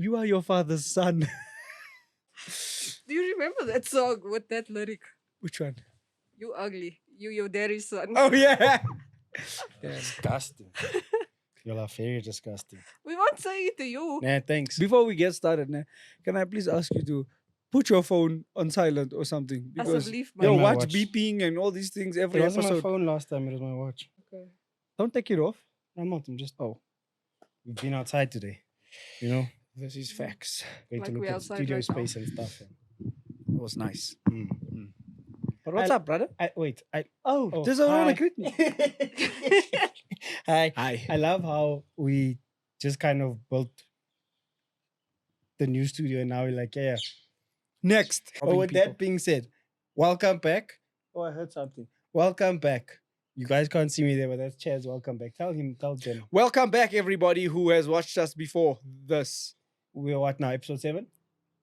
You are your father's son. Do you remember that song with that lyric? Which one? You ugly. You your daddy's son. Oh yeah. Yeah. Disgusting. Y'all are very disgusting. We won't say it to you. Nah, thanks. Before we get started, can I please ask you to put your phone on silent or something? As Because of leave, yo, And my watch watch. beeping and all these things It every wasn't my episode. phone last time, it was my watch. Okay. Don't take it off. I'm not, I'm just, Oh, we've been outside today. You know, this is facts. going Like to we look at outside studio right now. space and stuff. It was nice. Mm. But what's up, brother? Oh, there's a hi. one greet me. Hi. Hi. I love how we just kind of built the new studio and now we're like, yeah. Next. Oh, with that being said, welcome back. Oh, I heard something. Welcome back. You guys can't see me there, but that's Chad's welcome back. Tell Jen. Welcome back, everybody who has watched us before this. We're what now? Episode 7?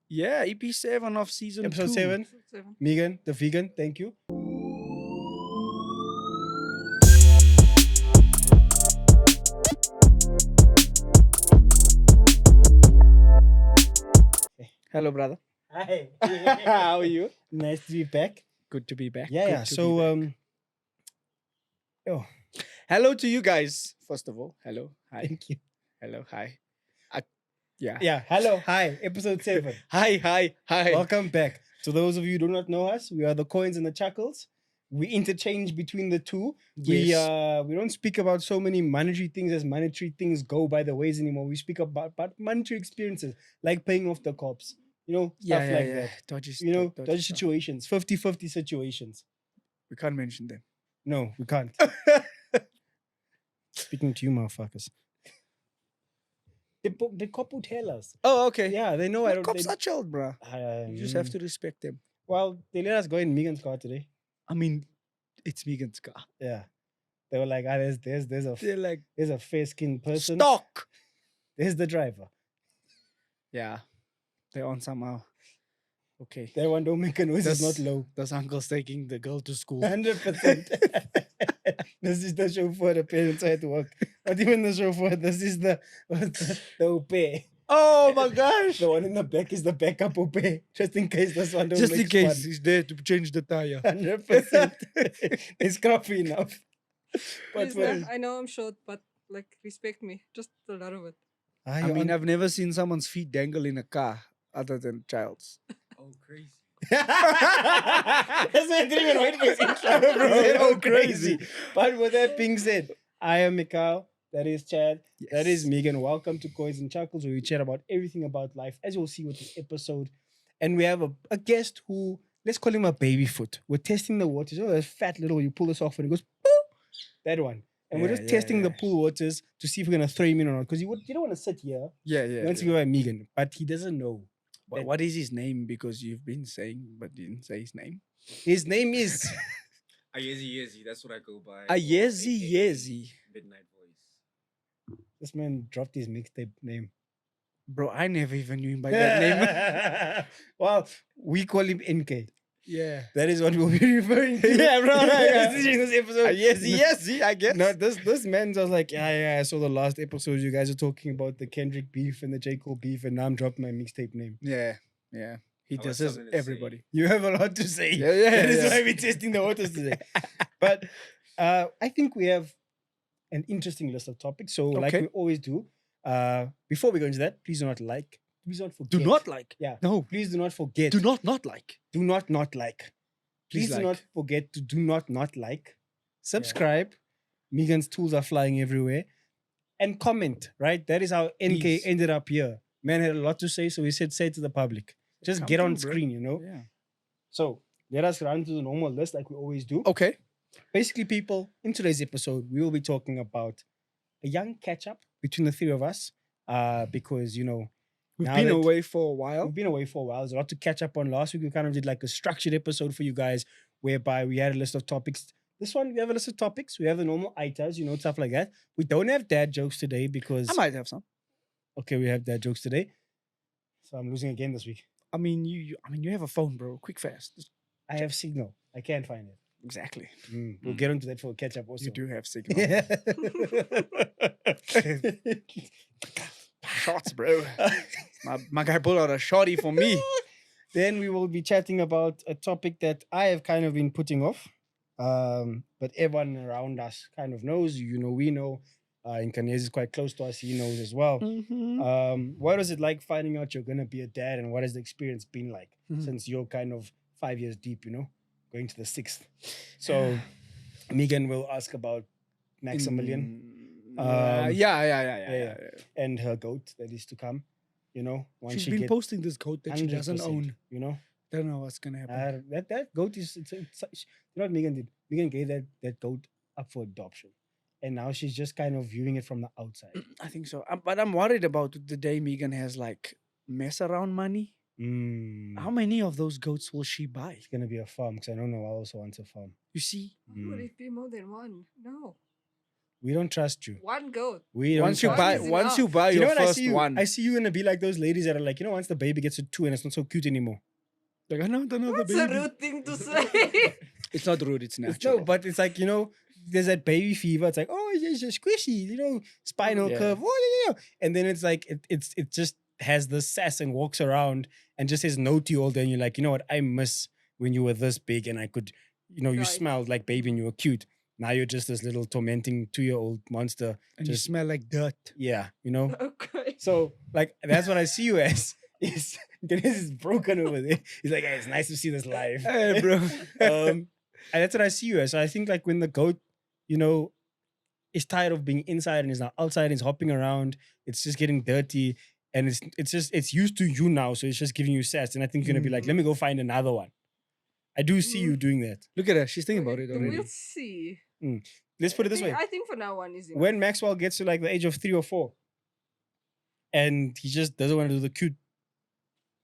Yeah, EP 7 of season 2. Episode 7. Seven. Megan, the vegan, thank you. Hello, brother. Hi. How are you? Nice to be back. Good to be back. Yeah, Good yeah. to So, be back. oh, hello to you guys. First of all, hello, hi, thank you. hello, hi. Yeah. Yeah, hello, hi, episode 7. Hi. Welcome back. To those of you who do not know us, we are the Coins and the Chuckles. We interchange between the two. Yes. We don't speak about so many monetary things as monetary things go by the ways anymore. We speak about monetary experiences, like paying off the cops, you know, stuff like that. Dodgy, You know, dodgy dodgy stuff. situations, 50-50 situations. We can't mention them. No, we can't. Speaking to you, motherfuckers. The cop will tell us. Oh, okay. Yeah, they know I Well, don't. cops are chilled, bro. You just have Mm. to respect them. Well, they let us go in Megan's car today. I mean, it's Megan's car. Yeah, they were like, there's They're like a fair skinned person. stock. There's the driver. Yeah, they're on somehow. Okay. That one don't make a noise. It's This- not low. This uncle's taking the girl to school. 100%. This is the chauffeur. The parents had to work. Not even the chauffeur. This is the au pair. Oh my gosh! The one in the back is the backup au pair, just in case this one don't Just in make case he's there to change the tire. 100%. It's scruffy enough. But Please, nah, I know I'm short, but like respect me. Just a little bit. I mean, I've never seen someone's feet dangle in a car other than child's. Oh, crazy. That's why I didn't even wait for his intro. Bro, Oh, so crazy. crazy. But with that being said, I am Michyle. That is Chad. That is Yes. Megan. Welcome to Coins and Chuckles, where we chat about everything about life, as you'll see with this episode. And we have a guest who, let's call him a babyfoot. We're testing the waters. Oh, that fat little, you pull this off and it goes, boop, that one. And we're Yeah, just yeah, testing the yeah. pool waters to see if we're going to throw him in or not. Because you don't want to sit here. Yeah. He wants to go by Megan, but he doesn't know. But what is his name? Because you've been saying, but didn't say his name. His name is... Ayeziyezi, that's what I go by. Ayeziyezi. Midnight voice. This man dropped his mixtape name. Bro, I never even knew him by that name. Well, we call him NK. Yeah. That is what we'll be referring to. Yeah, bro, yeah. During this episode. Ayeziyezi, I guess. No, this man was like, yeah, I saw the last episode. You guys are talking about the Kendrick beef and the J. Cole beef, and now I'm dropping my mixtape name. Yeah. He I does got this something to say. everybody. You have a lot to say. Yeah. That is why we're testing the waters today. But I think we have an interesting list of topics. So, like Okay. we always do, before we go into that, please do not like. Please don't forget. Do not like. Yeah. No. Please do not forget. Do not like. Do not like. Please Please do not like. forget to do not like. Subscribe. Megan's tools are flying everywhere. And comment, right? That is how NK Please. ended up here. Man had a lot to say, so he said, say it to the public. Just Come get on through, bro. screen, you know? Yeah. So let us run through the normal list like we always do. Okay. Basically, people, in today's episode, we will be talking about a young catch-up between the three of us. Because, you know, We've now been that- away for a while. we've been away for a while. There's a lot to catch up on. Last week, we kind of did like a structured episode for you guys, whereby we had a list of topics. This one, we have a list of topics. We have the normal itas, you know, stuff like that. We don't have dad jokes today because... I might have some. Okay, we have dad jokes today. So I'm losing again this week. I mean, you have a phone, bro. Quick, fast. Just- I have signal. I can't find it. Exactly. We'll get onto that for a catch up also. You do have signal. Yeah. shots, bro. My guy pulled out a shotty for me. Then we will be chatting about a topic that I have kind of been putting off. But everyone around us kind of knows. You know, we know. And Kanyezi is quite close to us. He knows as well. What is it like finding out you're going to be a dad, and what has the experience been like since you're kind of 5 years deep, you know, going to the sixth? So Megan will ask about Maximilian Yeah. and her goat that is to come, you know, once She's she been gets posting this goat that she doesn't 100%, own. you know. Don't know what's gonna happen. That goat is, you know what Megan did? Megan gave that goat up for adoption. And now she's just kind of viewing it from the outside. I think so. But I'm worried about the day Megan has like mess around money. How many of those goats will she buy? It's going to be a farm because I know Noah also wants a farm. You see, Why would it be more than one? No. We don't trust you. One goat. We don't once you trust buy, is once you enough. buy You know your what I first see you? one, I see you gonna be like those ladies that are like, you know, once the baby gets to 2 and it's not so cute anymore. like I don't know the That's a baby. rude thing to say. It's not rude. It's natural. No, but it's like, you know, there's that baby fever. It's like, oh, it's just squishy, you know, spinal Yeah. curve. Oh, yeah. And then it's like, it just has the sass and walks around and just says no to you all day. And you're like, you know what? I miss when you were this big and I could, you know, you Right. smelled like baby and you were cute. Now you're just this little tormenting 2-year-old monster. and you just, smell like dirt. yeah, you know? Okay. So, like, that's what I see you as. Ganesh is broken over there. He's like, hey, it's nice to see this live. Hey, bro. And that's what I see you as. So I think like when the goat, you know, is tired of being inside and is now outside and is hopping around, it's just getting dirty and it's used to you now. So it's just giving you sass. And I think you're gonna be like, let me go find another one. I do see you doing that. Look at her. She's thinking about it already. We'll see. Let's put it this way. I think for now one is enough. When Maxwell gets to like the age of 3 or 4 and he just doesn't want to do the cute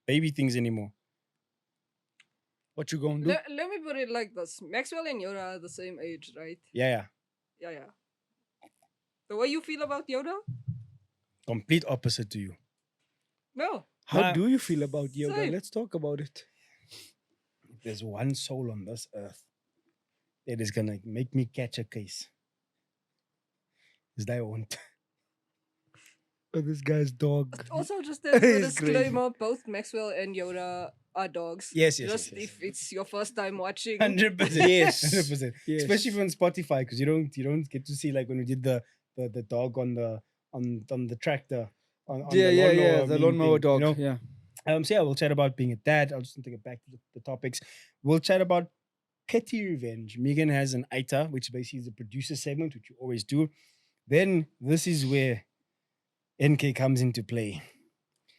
baby things anymore. What you gonna do? Let me put it like this. Maxwell and Yoda are the same age, right? Yeah. Yeah. The way you feel about Yoda? Complete opposite to you. No. How Nah. do you feel about yoga? Same. Let's talk about it. There's one soul on this earth that is gonna make me catch a case. Is that won't. Oh, this guy's dog. Also, just as a It's crazy. disclaimer, both Maxwell and Yoda are dogs. Yes. Just if it's your first time watching. 100%. Yes. 100%. Yes. Especially if on Spotify, because you don't get to see like when we did the dog on the tractor. On Yeah. The meme lawnmower thing, you dog. know? Yeah. So yeah, we'll chat about being a dad. I'll just take it back to the topics. We'll chat about petty revenge. Megan has an ITA, which basically is the producer segment, which you always do. Then this is where NK comes into play.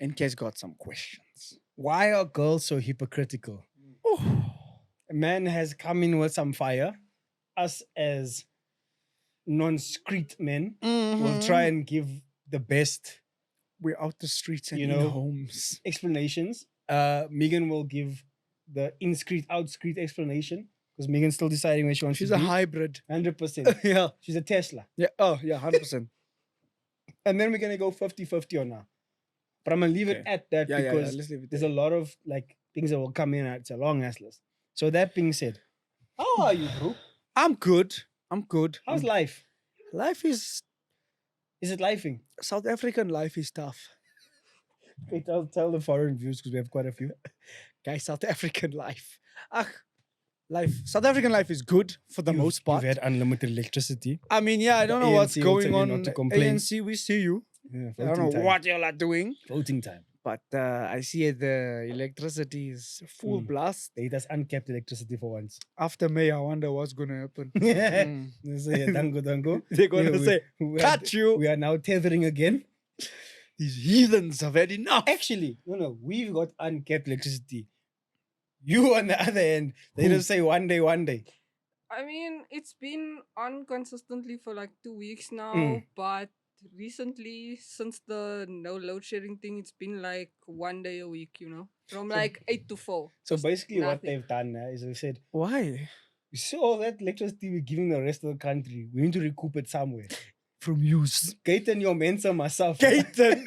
NK's got some questions. Why are girls so hypocritical? A man has come in with some fire. Us as non-screet men will try and give the best We're out the streets and You in know, homes. explanations. Megan will give the in-screet, out-screet explanation because Megan's still deciding where she wants She's to a be. hybrid. 100%. Yeah. She's a Tesla. Yeah. Oh, yeah. 100%. And then we're going to go 50-50 on her. But I'm going to leave it Okay. at that Yeah. because Let's leave it there's there. a lot of like things that will come in. It's a long ass list. So that being said, how are you, bro? I'm good. How's life? Life is Is it lifing? South African life is tough. Wait, I'll tell the foreign views because we have quite a few. Guys, South African life. South African life is good for the most part. You've had unlimited electricity. I mean, yeah, I The don't know what's ANC will tell going you on. not to complain. ANC, we see you. Yeah, I don't know time. what y'all are doing, Voting time. but I see the electricity is full blast. They does uncapped electricity for once. After May, I wonder what's going to happen. Yeah. Mm. They say, dango. They're going to say, we cut you. We are now tethering again. These heathens have had enough. Actually, no, we've got uncapped electricity. You on the other end, they Who? just say one day. I mean, it's been on consistently for like 2 weeks now, but recently, since the no load shedding thing, it's been like 1 day a week, you know, from like 8 to 4. So basically, what nothing. they've done is they said, Why? you see all that electricity we're giving the rest of the country, we need to recoup it somewhere. From use. Gaten your mensa myself. Gaten.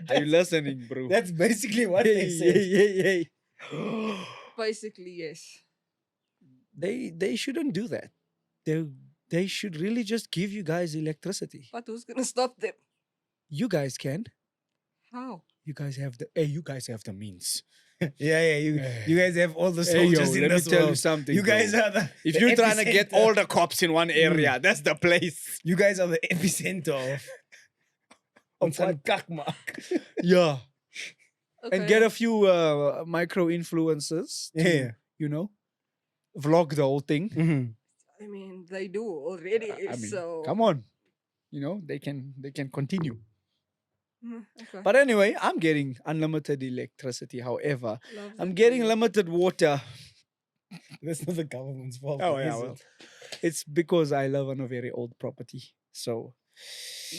Are you listening, bro? That's basically what they said. Yeah. Basically, yes. They shouldn't do that. They should really just give you guys electricity. But who's gonna stop them? You guys can. How? You guys have the means. Yeah, you guys have all the Hey, yo, soldiers in let me this tell you world. something, You guys bro. are the If the you're trying to get epicenter. all the cops in one area, that's the place. You guys are the epicenter of Of what? Kakmak. Yeah. Okay. And get a few micro influencers to, Yeah. you know, vlog the whole thing. Mhm. I mean, they do already. I mean, so come on. You know, they can continue. Okay. But anyway, I'm getting unlimited electricity. However, Love I'm that getting for you. limited water. That's not the government's fault. Oh, is yeah, well. it? It's because I live on a very old property. So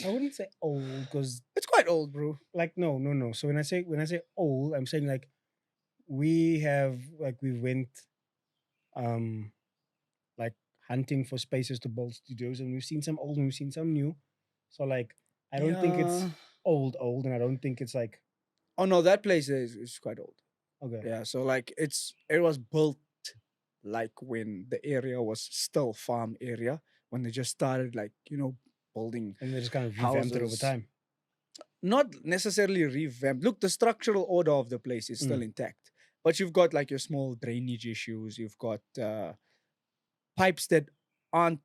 I wouldn't say old because it's quite old, bro. like no. So when I say old, I'm saying like we went um like hunting for spaces to build studios, and we've seen some old and we've seen some new. So like I don't think it's Yeah. old, and I don't think it's like Oh no, that place is quite old. okay. Yeah. So like it was built like when the area was still farm area, when they just started like, building, And they just kind of revamped it over houses. time. Not necessarily revamped. Look, the structural order of the place is still Mm. intact. But you've got like your small drainage issues. You've got pipes that aren't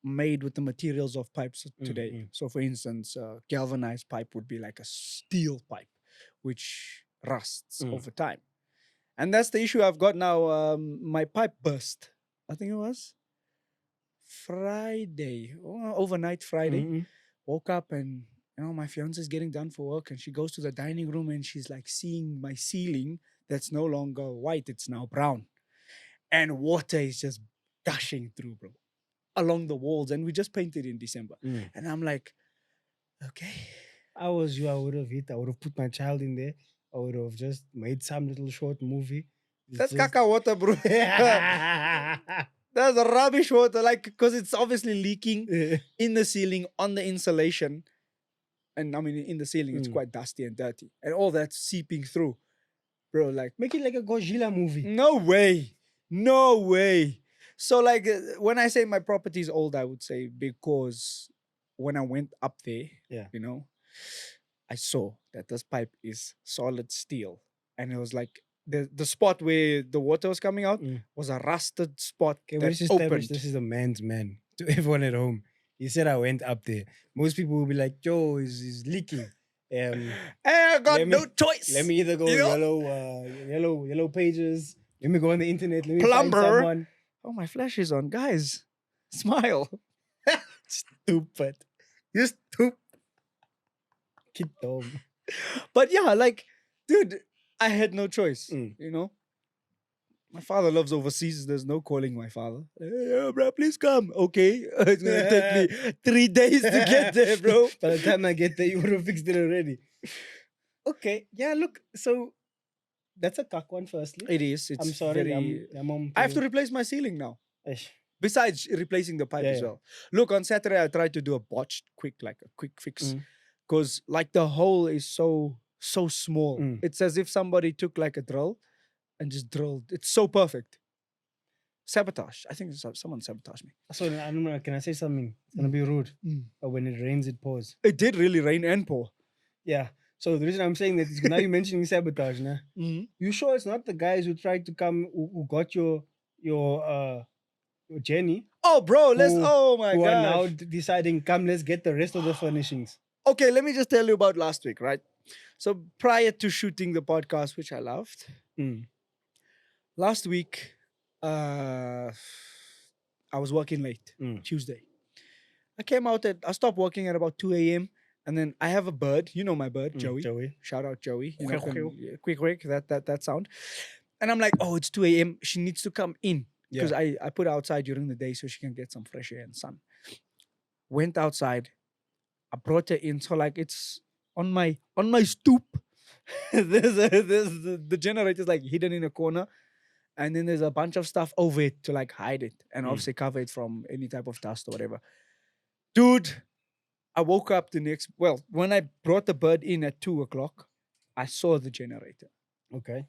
made with the materials of pipes today. Mm. So, for instance, galvanized pipe would be like a steel pipe, which rusts Mm. over time. And that's the issue I've got now. My pipe burst. I think it was Friday, overnight Friday. Mhm. Woke up and my fiance's getting done for work, and she goes to the dining room and she's like seeing my ceiling that's no longer white, it's now brown, and water is just gushing through, bro, along the walls. And we just painted in December, Mm. and I'm like, okay. I was you, I would have hit. I would have put my child in there. I would have just made some little short movie. It's That's just- caca water, bro. That's rubbish water, like, because it's obviously leaking in the ceiling, on the insulation. And I mean, in the ceiling, it's Mm. quite dusty and dirty, and all that's seeping through, bro. Like, Make it like a Godzilla movie. no way. No way. So, like, when I say my property is old, I would say because when I went up there, Yeah. I saw that this pipe is solid steel. And it was like the spot where the water was coming out Mm. was a rusted spot Okay, that let's establish opened. this is a man's man. To everyone at home, he said I went up there. Most people will be like, "Yo, is leaking." Hey, I got let no me- choice. Let me either go You know? yellow pages. Let me go on the internet. Let me Plumber. find someone. Oh, my flash is on. Guys, smile. Stupid. You stupid. Kid dumb. But yeah, like, dude, I had no choice. Mm. My father lives overseas. There's no calling my father. Hey, bro, please come. Okay. It's going to take me 3 days to get there, bro. By the time I get there, you would have fixed it already. Okay. Yeah, look. So that's a cuck one, firstly. It is. It's I'm sorry. very... I'm I have to replace my ceiling now. Ish. Besides replacing the pipe Yeah, as yeah. well. Look, on Saturday, I tried to do a botched quick fix. Mm. Because, like, the hole is so small. Mm. It's as if somebody took, like, a drill and just drilled. It's so perfect. Sabotage. I think someone sabotaged me. So I don't know. Can I say something? It's gonna be rude. But when it rains, it pours. It did really rain and pour. Yeah. So the reason I'm saying that is now you're mentioning sabotage, nah? You sure it's not the guys who tried to come who got your Jenny Oh, bro, Who- oh my who god. are now deciding, come, let's get the rest of the furnishings. Okay, let me just tell you about last week, right? So prior to shooting the podcast, which I loved, Mm. last week, I was working late, Mm. Tuesday. I stopped working at about 2 a.m. And then I have a bird, you know my bird, Joey. Joey. Shout out Joey. Quick, Quick, that sound. And I'm like, oh, it's 2 a.m. She needs to come in. Because I put her outside during the day so she can get some fresh air and sun. Went outside. I brought her in. So like it's on my stoop. The generator's like hidden in a corner. And then there's a bunch of stuff over it to like hide it. And obviously cover it from any type of dust or whatever. Dude, I woke up when I brought the bird in at 2 o'clock, I saw the generator. Okay.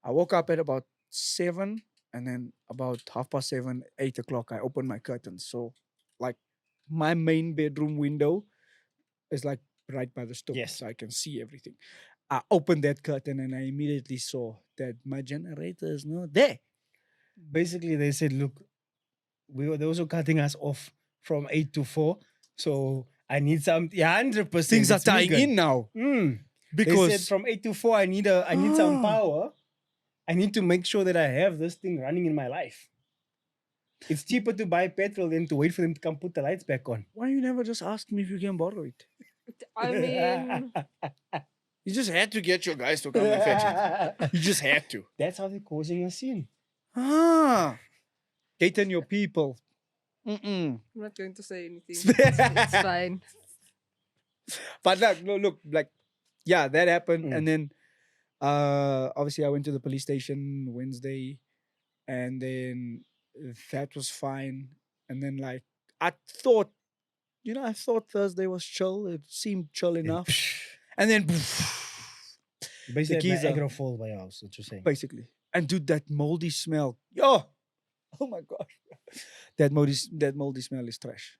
I woke up at about 7, and then about 7:30, 8 o'clock, I opened my curtains. So, like, my main bedroom window is like right by the stove, Yes. so I can see everything. I opened that curtain and I immediately saw that my generator is not there. Basically, they said, look, they're also cutting us off from 8 to 4. So I need some, yeah, 100%. Things are it's tying vegan. in now They because said from 8 to 4, I need some Ah. power. I need to make sure that I have this thing running in my life. It's cheaper to buy petrol than to wait for them to come put the lights back on. why you never just asked me if you can borrow it? I mean, You just had to get your guys to come and fetch it. You just had to. That's how they're causing a scene. Gaten your people. I'm not going to say anything. It's fine. But look, like, yeah, that happened. Mm. And then obviously I went to the police station Wednesday, and then that was fine. And then like I thought Thursday was chill. It seemed chill enough. And then Basically, keys are- Niagara Falls by your house, what you're saying. basically. And dude, that moldy smell. Yo! Oh my gosh. That moldy smell is trash.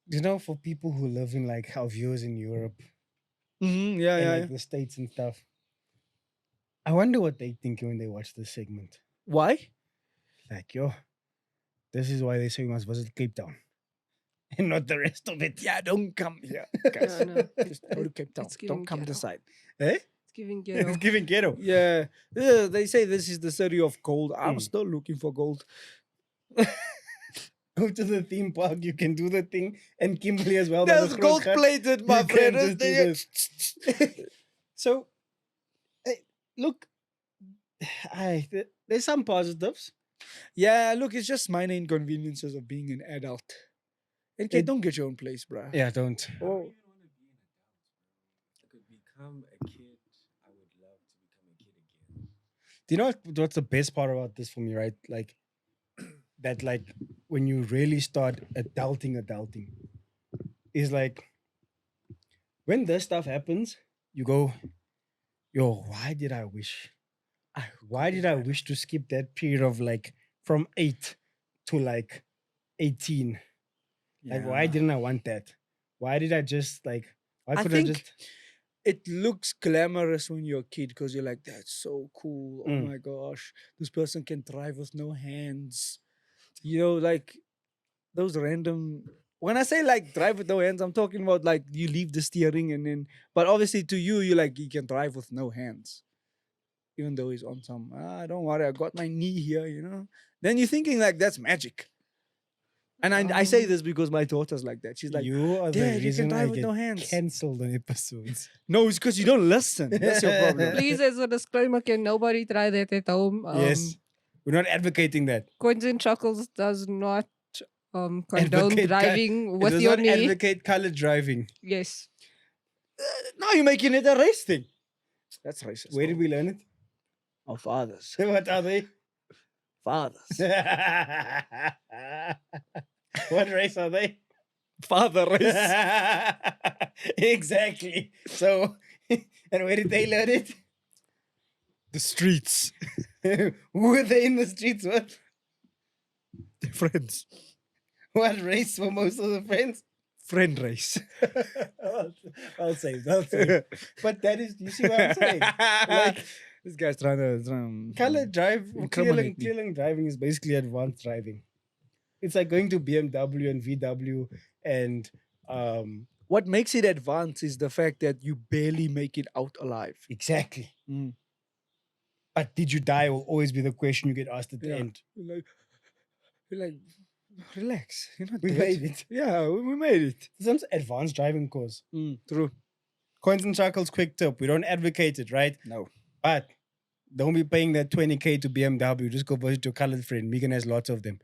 You know, for people who live in like our viewers in Europe Yeah, and yeah, like the States and stuff, I wonder what they think when they watch this segment. Why? Like, yo, this is why they say we must visit Cape Town and not the rest of it. Yeah, don't come here, guys. Yeah, no. Just go to Cape Town. It's giving Don't come ghetto. this side. Eh? It's giving It's ghetto. giving ghetto. Yeah. They say this is the city of gold. I'm still looking for gold. Go to the theme park, you can do the thing, and Kimberley as well. by the There's gold Grootgat. plated, my You friend. can't just do this. So, look, there's some positives. Yeah, look, it's just minor inconveniences of being an adult. And kid, It- don't get your own place, bruh. Yeah, don't. I don't even want to be an adult, bro. I could become a kid. I would love to become a kid again. Do you know what's the best part about this for me, right? Like, that, like, when you really start adulting, is like, when this stuff happens, you go, yo, why did I wish? Why did I wish to skip that period of like from 8 to like 18? Like, why didn't I want that? Why did I just like, why I couldn't I think just. it looks glamorous when you're a kid because you're like, that's so cool. Oh Mm. my gosh. This person can drive with no hands. You know, like those random. When I say like drive with no hands, I'm talking about like you leave the steering and then. But obviously to you, you're like, you can drive with no hands. Even though he's on some, don't worry, I got my knee here, you know. Then you're thinking like that's magic. And I say this because my daughter's like that. She's like, you are the Dad, you can reason I drive with get no hands. cancelled on episodes. no, it's because you don't listen. That's your problem. Please, as a disclaimer, can nobody try that at home? Yes. We're not advocating that. Coins and Chuckles does not condone Advocate driving It with does your not knee. advocate colored driving. Yes. Now you're making it a race thing. That's racist. Where did we learn it? Our fathers. What are they? Fathers. What race are they? Father race. Exactly. So, and where did they learn it? The streets. Who were they in the streets with? They're friends. What race were most of the friends? Friend race. I'll say. But that is, you see what I'm saying? Like, this guy's trying to. color drive, Incriminate me. clearly driving is basically advanced driving. It's like going to BMW and VW and What makes it advanced is the fact that you barely make it out alive. exactly. Mm. But did you die will always be the question you get asked at the Yeah. end. You're like, relax. You're not We dead. made it. Yeah, we made it. Some advanced driving course. True. Coins and Chuckles quick tip. We don't advocate it, right? No. But don't be paying that 20K to BMW. Just go visit your colored friend. Megan has lots of them.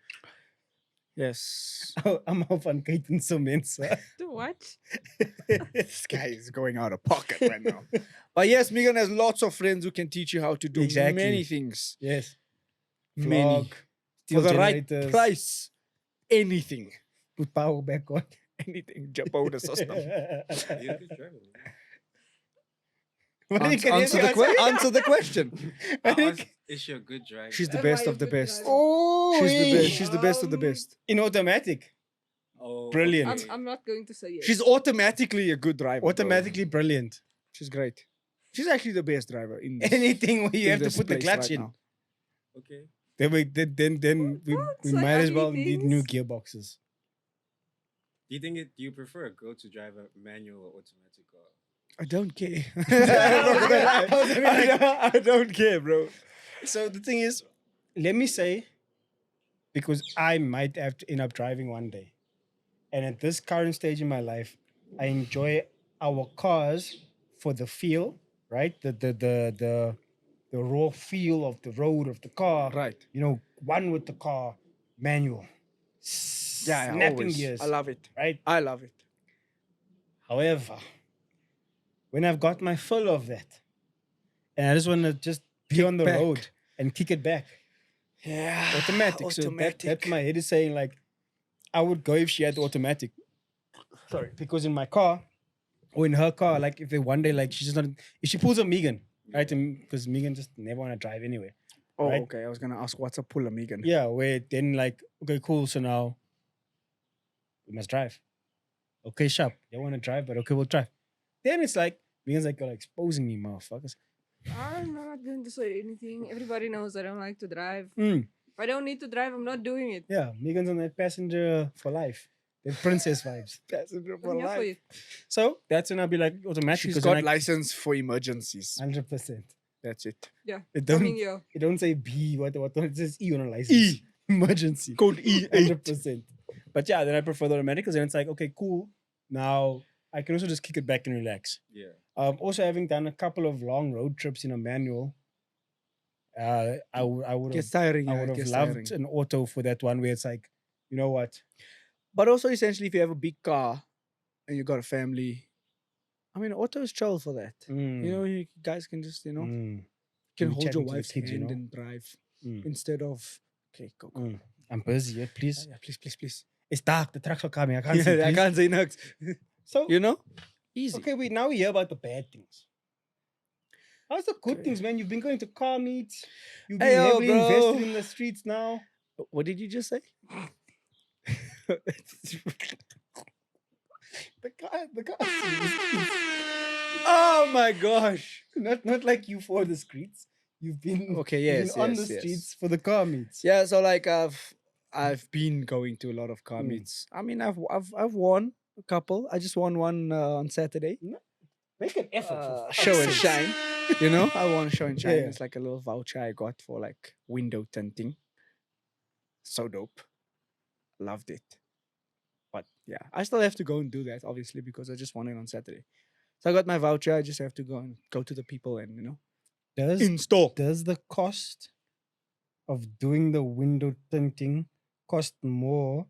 Yes. I'm off on Kate and Mensa. Do what? This guy is going out of pocket right now. But yes, Megan has lots of friends who can teach you how to do Exactly. many things. Yes. Many. Vlog, For steel the right generators, price. Anything. Put power back on. Anything. Jump over the system. You're a good driver. What do you can Answer, answer the question. Is she a good driver? She's the Am best I a of the good best. driver? Oh, She's the best. She's the best of the Um, best. in automatic. Oh, Brilliant. okay. I'm not going to say yes. She's automatically a good driver. bro. Automatically brilliant. She's great. She's actually the best driver in this. Anything where you in have to this put the place clutch right in. now. Okay. Then we Say might as ugly well need new things. gearboxes. Do you prefer a girl to drive a manual or automatic car? I don't care. I was gonna be like- I don't care, bro. So the thing is, let me say, because I might have to end up driving one day. And at this current stage in my life, I enjoy our cars for the feel, right? The raw feel of the road of the car. Right. You know, one with the car, manual. Yeah, Snapping always. gears. I love it. Right? I love it. However, when I've got my full of that, and I just want to just be Kick on the back. road and kick it back. Yeah. Automatic. So that's my head is saying like, I would go if she had the automatic. Sorry. Because in my car, or in her car, like if they one day like she's just not, if she pulls a Megan, right? Because Megan just never want to drive anyway. Oh, right? okay. I was gonna ask what's a puller, Megan. Yeah, where then like, okay, cool. So now we must drive. Okay, sharp. They want to drive, but okay, we'll drive. Then it's like Megan's like, you're exposing me, motherfuckers. I'm not going to say anything. Everybody knows I don't like to drive. Mm, If I don't need to drive, I'm not doing it. yeah, Megan's on that passenger for life. The princess vibes. Passenger I'm for here for life. it. So that's when I'll be like automatic. She's 'cause got then license for emergencies. 100%. That's it. Yeah. It Coming don't, here. it don't say B, what, it says E on a license. E. Emergency. Code E8. 100%. But yeah, then I prefer the automatic because then it's like, okay, cool. Now I can also just kick it back and relax. Yeah. Also, having done a couple of long road trips in a manual, I would Gets have tiring. I Yeah, would it have gets loved tiring. an auto for that one where it's like, you know what? But also, essentially, if you have a big car and you got a family, I mean, auto is chill for that. You know, you guys can just, you Mm, can be hold your chatting to the wife's kids, you hand know? and drive mm, instead of, okay, go. mm. I'm busy, yeah, please. Yeah, please, please, please. It's dark. The trucks are coming. I can't Yeah, see. I Please. can't say next. So You know? Easy. okay, wait. Now we hear about the bad things. How's the good Okay. things, man? You've been going to car meets. You've been Hey, yo, heavily invested bro. in the streets now. What did you just say? The car. Oh my gosh. Not like you for the streets. You've been Okay, you've yes, been on yes, the yes. streets for the car meets. Yeah, so like I've been going to a lot of car Mm. meets. I mean, I've won a couple. I just won one on Saturday. Make an effort. For fuck's Show and sakes. shine. You know, I won a show and shine. Yeah. It's like a little voucher I got for like window tinting. So dope. Loved it. But yeah, I still have to go and do that, obviously, because I just won it on Saturday. So I got my voucher. I just have to go to the people and install. Does the cost of doing the window tinting cost more?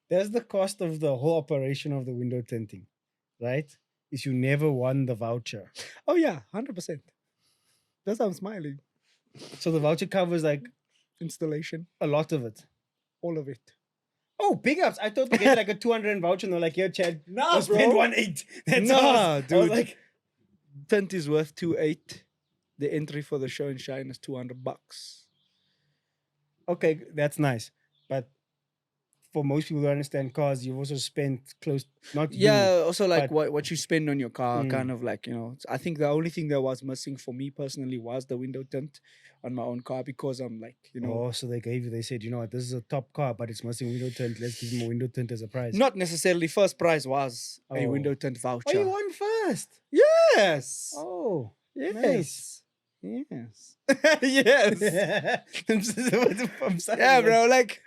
There's the cost of the whole operation of the window tinting, right? Is you never won the voucher. Oh yeah, 100%. That's how I'm smiling. So the voucher covers like Installation, a lot of it. all of it. Oh, big ups. I thought they get like a 200 voucher and they're like, here, Chad, Nah, I'll spend 1.8. That's Nah, all. I was dude. like, Tint is worth 2.8. The entry for the show and shine is $200. okay, that's nice. But for most people who understand cars, you've also spent close, not you, Yeah, also like but- what you spend on your car, Mm. kind of like, I think the only thing that was missing for me personally was the window tint on my own car because I'm like, Oh, so they said, you know what, this is a top car, but it's missing window tint. Let's give him a window tint as a prize. not necessarily first prize was a Oh. window tint voucher. Oh, you won first. Yes. Oh, yes. nice. Yes. yes. I'm sorry, Yeah, man. bro. Like,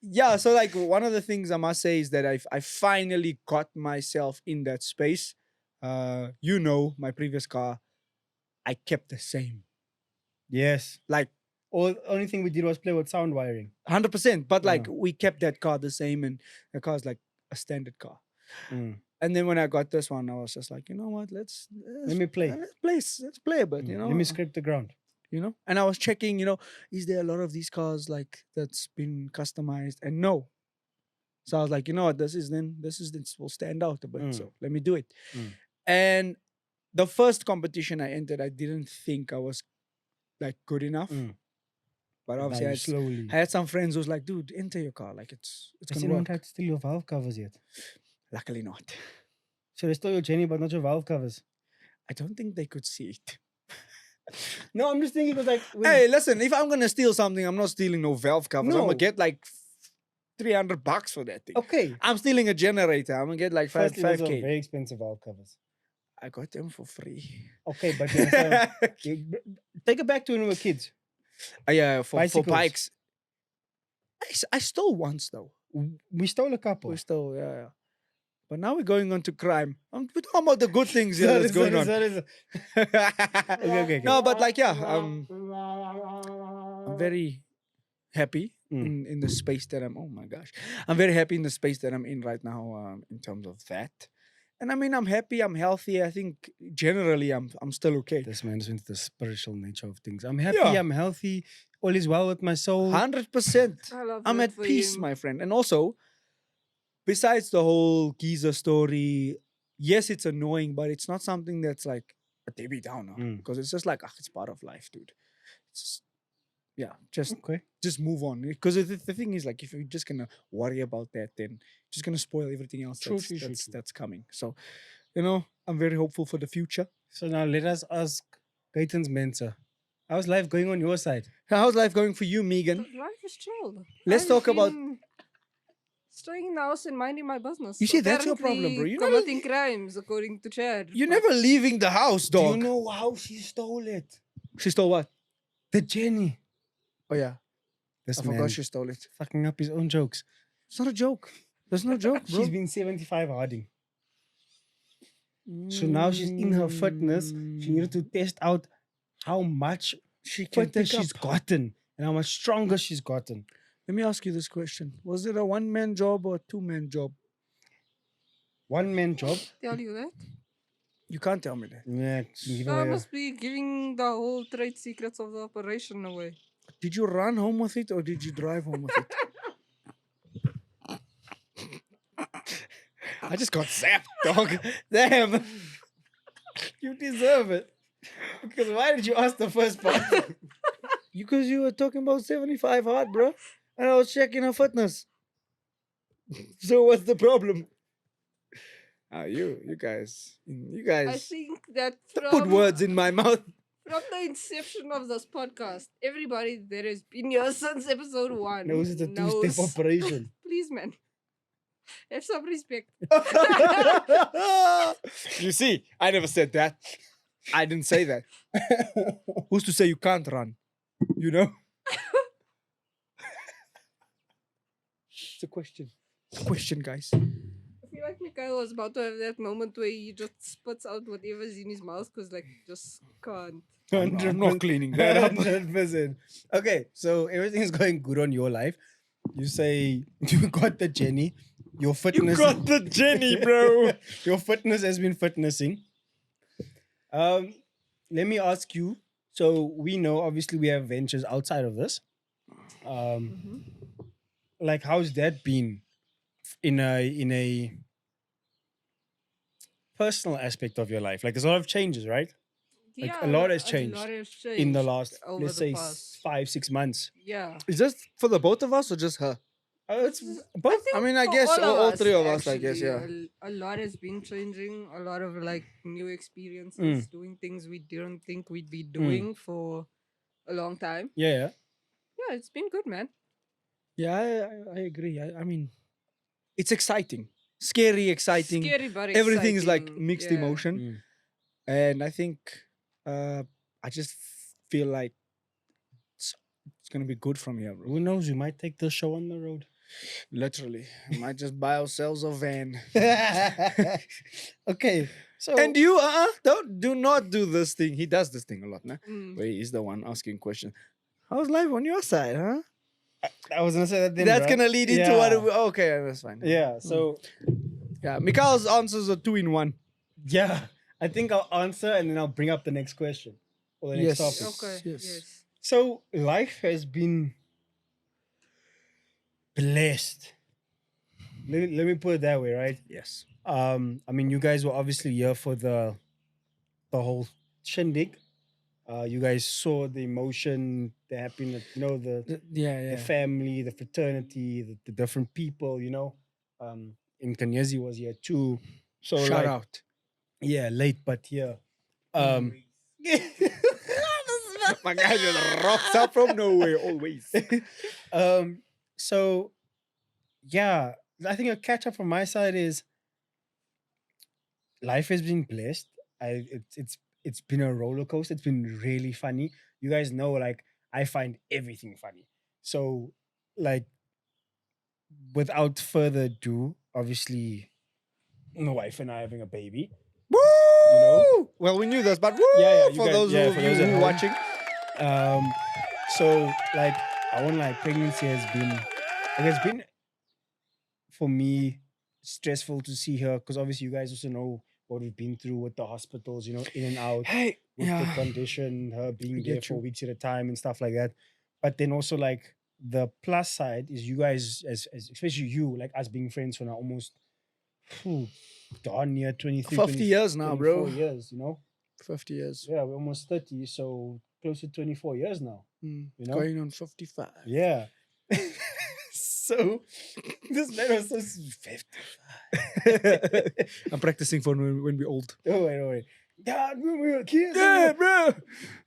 yeah. So, like, one of the things I must say is that I finally got myself in that space. My previous car, I kept the same, Yes. like Only thing we did was play with sound wiring. 100%. But like, Yeah. we kept that car the same, and the car's like a standard car. Mm. And then when I got this one, I was just like, you know what? Let's Let me play. Let's play a bit. Mm. You know, Let me scrape the ground. And I was checking, is there a lot of these cars like that's been customized? And no. So I was like, you know what, this will stand out a bit. Mm. So let me do it. Mm. And the first competition I entered, I didn't think I was like good enough. Mm. But Now obviously, you slowly. I had some friends who was like, "Dude, enter your car. Like it's Has gonna anyone work." tried to steal your valve covers yet? Luckily, not. So they stole your Jenny, but not your valve covers. I don't think they could see it. No, I'm just thinking because like Hey, listen, if I'm gonna steal something, I'm not stealing no valve covers. I'm No. gonna get like $300 for that thing. okay. I'm stealing a generator. I'm gonna get like Firstly, those are 5K. very expensive valve covers. I got them for free. Okay, but you understand, take it back to when we were kids. Yeah, for Bicycles. bikes. I stole once though. We stole a couple. We stole, yeah. But now we're going on to crime. We're talking about the good things here that's going on. Okay. No, but like, yeah, I'm very happy in the space that I'm. Oh my gosh, I'm very happy in the space that I'm in right now. In terms of that, and I mean, I'm happy. I'm healthy. I think generally, I'm still okay. This man is into the spiritual nature of things. I'm happy. Yeah. I'm healthy. All is well with my soul. 100%. I love I'm that at for peace, him. my friend. And also, besides the whole geezer story, yes, it's annoying, but it's not something that's like a Debbie Downer because it's just like, it's part of life, dude. It's just, yeah, Okay. just move on. Because the thing is, like, if you're just gonna worry about that, then you're just gonna spoil everything else True. that's coming. So, I'm very hopeful for the future. So now let us ask Gaiten's mentor. How's life going on your side? How's life going for you, Megan? Life is chill. Let's I've talk about- been staying in the house and minding my business. You see, that's your problem, bro. Apparently You're never- committing crimes, according to Chad. You're but never leaving the house, Do you dog. know how she stole it? She stole what? The Jenny. Oh yeah, This I man forgot she stole it. fucking up his own jokes. It's not a joke. There's no joke, bro. She's been 75 harding. So now she's in her fitness. She needed to test out how much She can fitter pick she's up. gotten and how much stronger she's gotten. Let me ask you this question: was it a one-man job or a two-man job? One man job. Tell you that. You can't tell me that. Yeah, give I away must be giving the whole trade secrets of the operation away. Did you run home with it or did you drive home with it? I just got zapped, dog. Damn. You deserve it. Because why did you ask the first part? Because you were talking about 75 hard, bro. And I was checking her fitness. So what's the problem? You guys. I think that Put from, words in my mouth. from the inception of this podcast, everybody that has been here since episode 1 Knows it's a two-step operation. Please, man. Have some respect. You see, I never said that. I didn't say that. Who's to say you can't run? You know? It's a question. It's a question, guys. I feel like Michyle was about to have that moment where he just spits out whatever's in his mouth because, like, just can't. I'm not cleaning that up. 100%. Okay, so everything's going good on your life. You say you got the Jenny. Your fitness. You got the Jenny, bro. Your fitness has been fitnessing. Let me ask you. So we know, obviously, we have ventures outside of this. Like, how's that been in a personal aspect of your life? Like, there's a lot of changes, right? Like, a lot has changed in the last, over let's the say, past. 5-6 months. Yeah. Is this for the both of us or just her? It's both. I mean, I For guess of all us, three of us, I guess, actually, A lot has been changing. A lot of like new experiences, doing things we didn't think we'd be doing for a long time. Yeah. Yeah, it's been good, man. Yeah, I agree. I mean, it's exciting. Scary, exciting. Scary, but Everything is like exciting. mixed Yeah. emotion. And I think I just feel like it's going to be good from here, bro. Who knows? We might take the show on the road. Literally. We might just buy ourselves a van. Okay. So And you, do not do this thing. He does this thing a lot, nah? Mm. Where he's the one asking questions. How's life on your side, huh? I was gonna say that. Then, That's bruh. gonna lead into Yeah. what. Okay, that's fine. Yeah. So Yeah, Michael's answers are 2-in-1. yeah, I think I'll answer and then I'll bring up the next question or the next Yes. topic. Okay. Yes. Yes. So life has been blessed. Let me put it that way, right? Yes. I mean, you guys were obviously here for the whole shindig. You guys saw the emotion, the happiness, the family, the fraternity, the different people, in Kenyezi was here too. So Shout like, out. yeah, late but here. Um My guy just rocks up from nowhere always. um so yeah, I think a catch up from my side is life has been blessed. It's been a roller coaster. It's been really funny. You guys know, like, I find everything funny. So, like, without further ado, obviously, my wife and I having a baby. Woo! know? Well, we knew this, but woo! Yeah, you for guys- those yeah, of for you those at who home. watching. So like, I want like pregnancy has been, like, it's been for me stressful to see her because obviously you guys also know what we've been through with the hospitals, in and out. Hey, With the yeah. condition, her being I there get for you. weeks at a time and stuff like that. But then also like the plus side is you guys, as especially you, like us being friends for now almost darn near 23, 50 years now, 24 bro. years, 50 years. Yeah, we're almost 30, so close to 24 years now. Mm, You know? Going on 55. Yeah. So this man was so 55. I'm practicing for when we're old. Oh wait. God, when we were kids, Yeah, bro.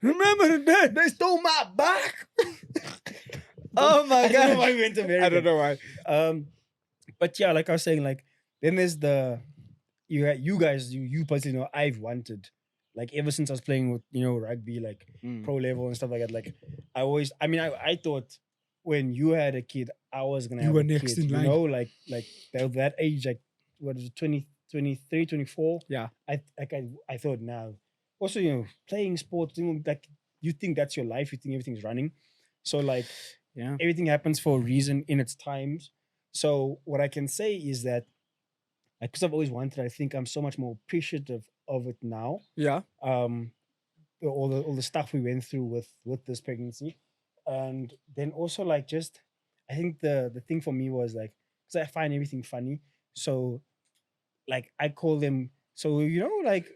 Remember that? they stole my back. Oh my I don't know god. why we went to America. I don't know why. But yeah, like I was saying, like then there's you guys, you personally know I've wanted, like ever since I was playing with rugby, like Mm. pro level and stuff like that. Like I thought when you had a kid, I was gonna You have were a next kid, in line. like that age, like what is it, 20, 23, 24. Yeah. I thought now. Also, playing sports, like you think that's your life, you think everything's running. So like Yeah. everything happens for a reason in its times. So what I can say is that, because I've always wanted, I think I'm so much more appreciative of it now. Yeah. All the stuff we went through with this pregnancy, and then also like just, I think the thing for me was like, because I find everything funny. So like I call them, so like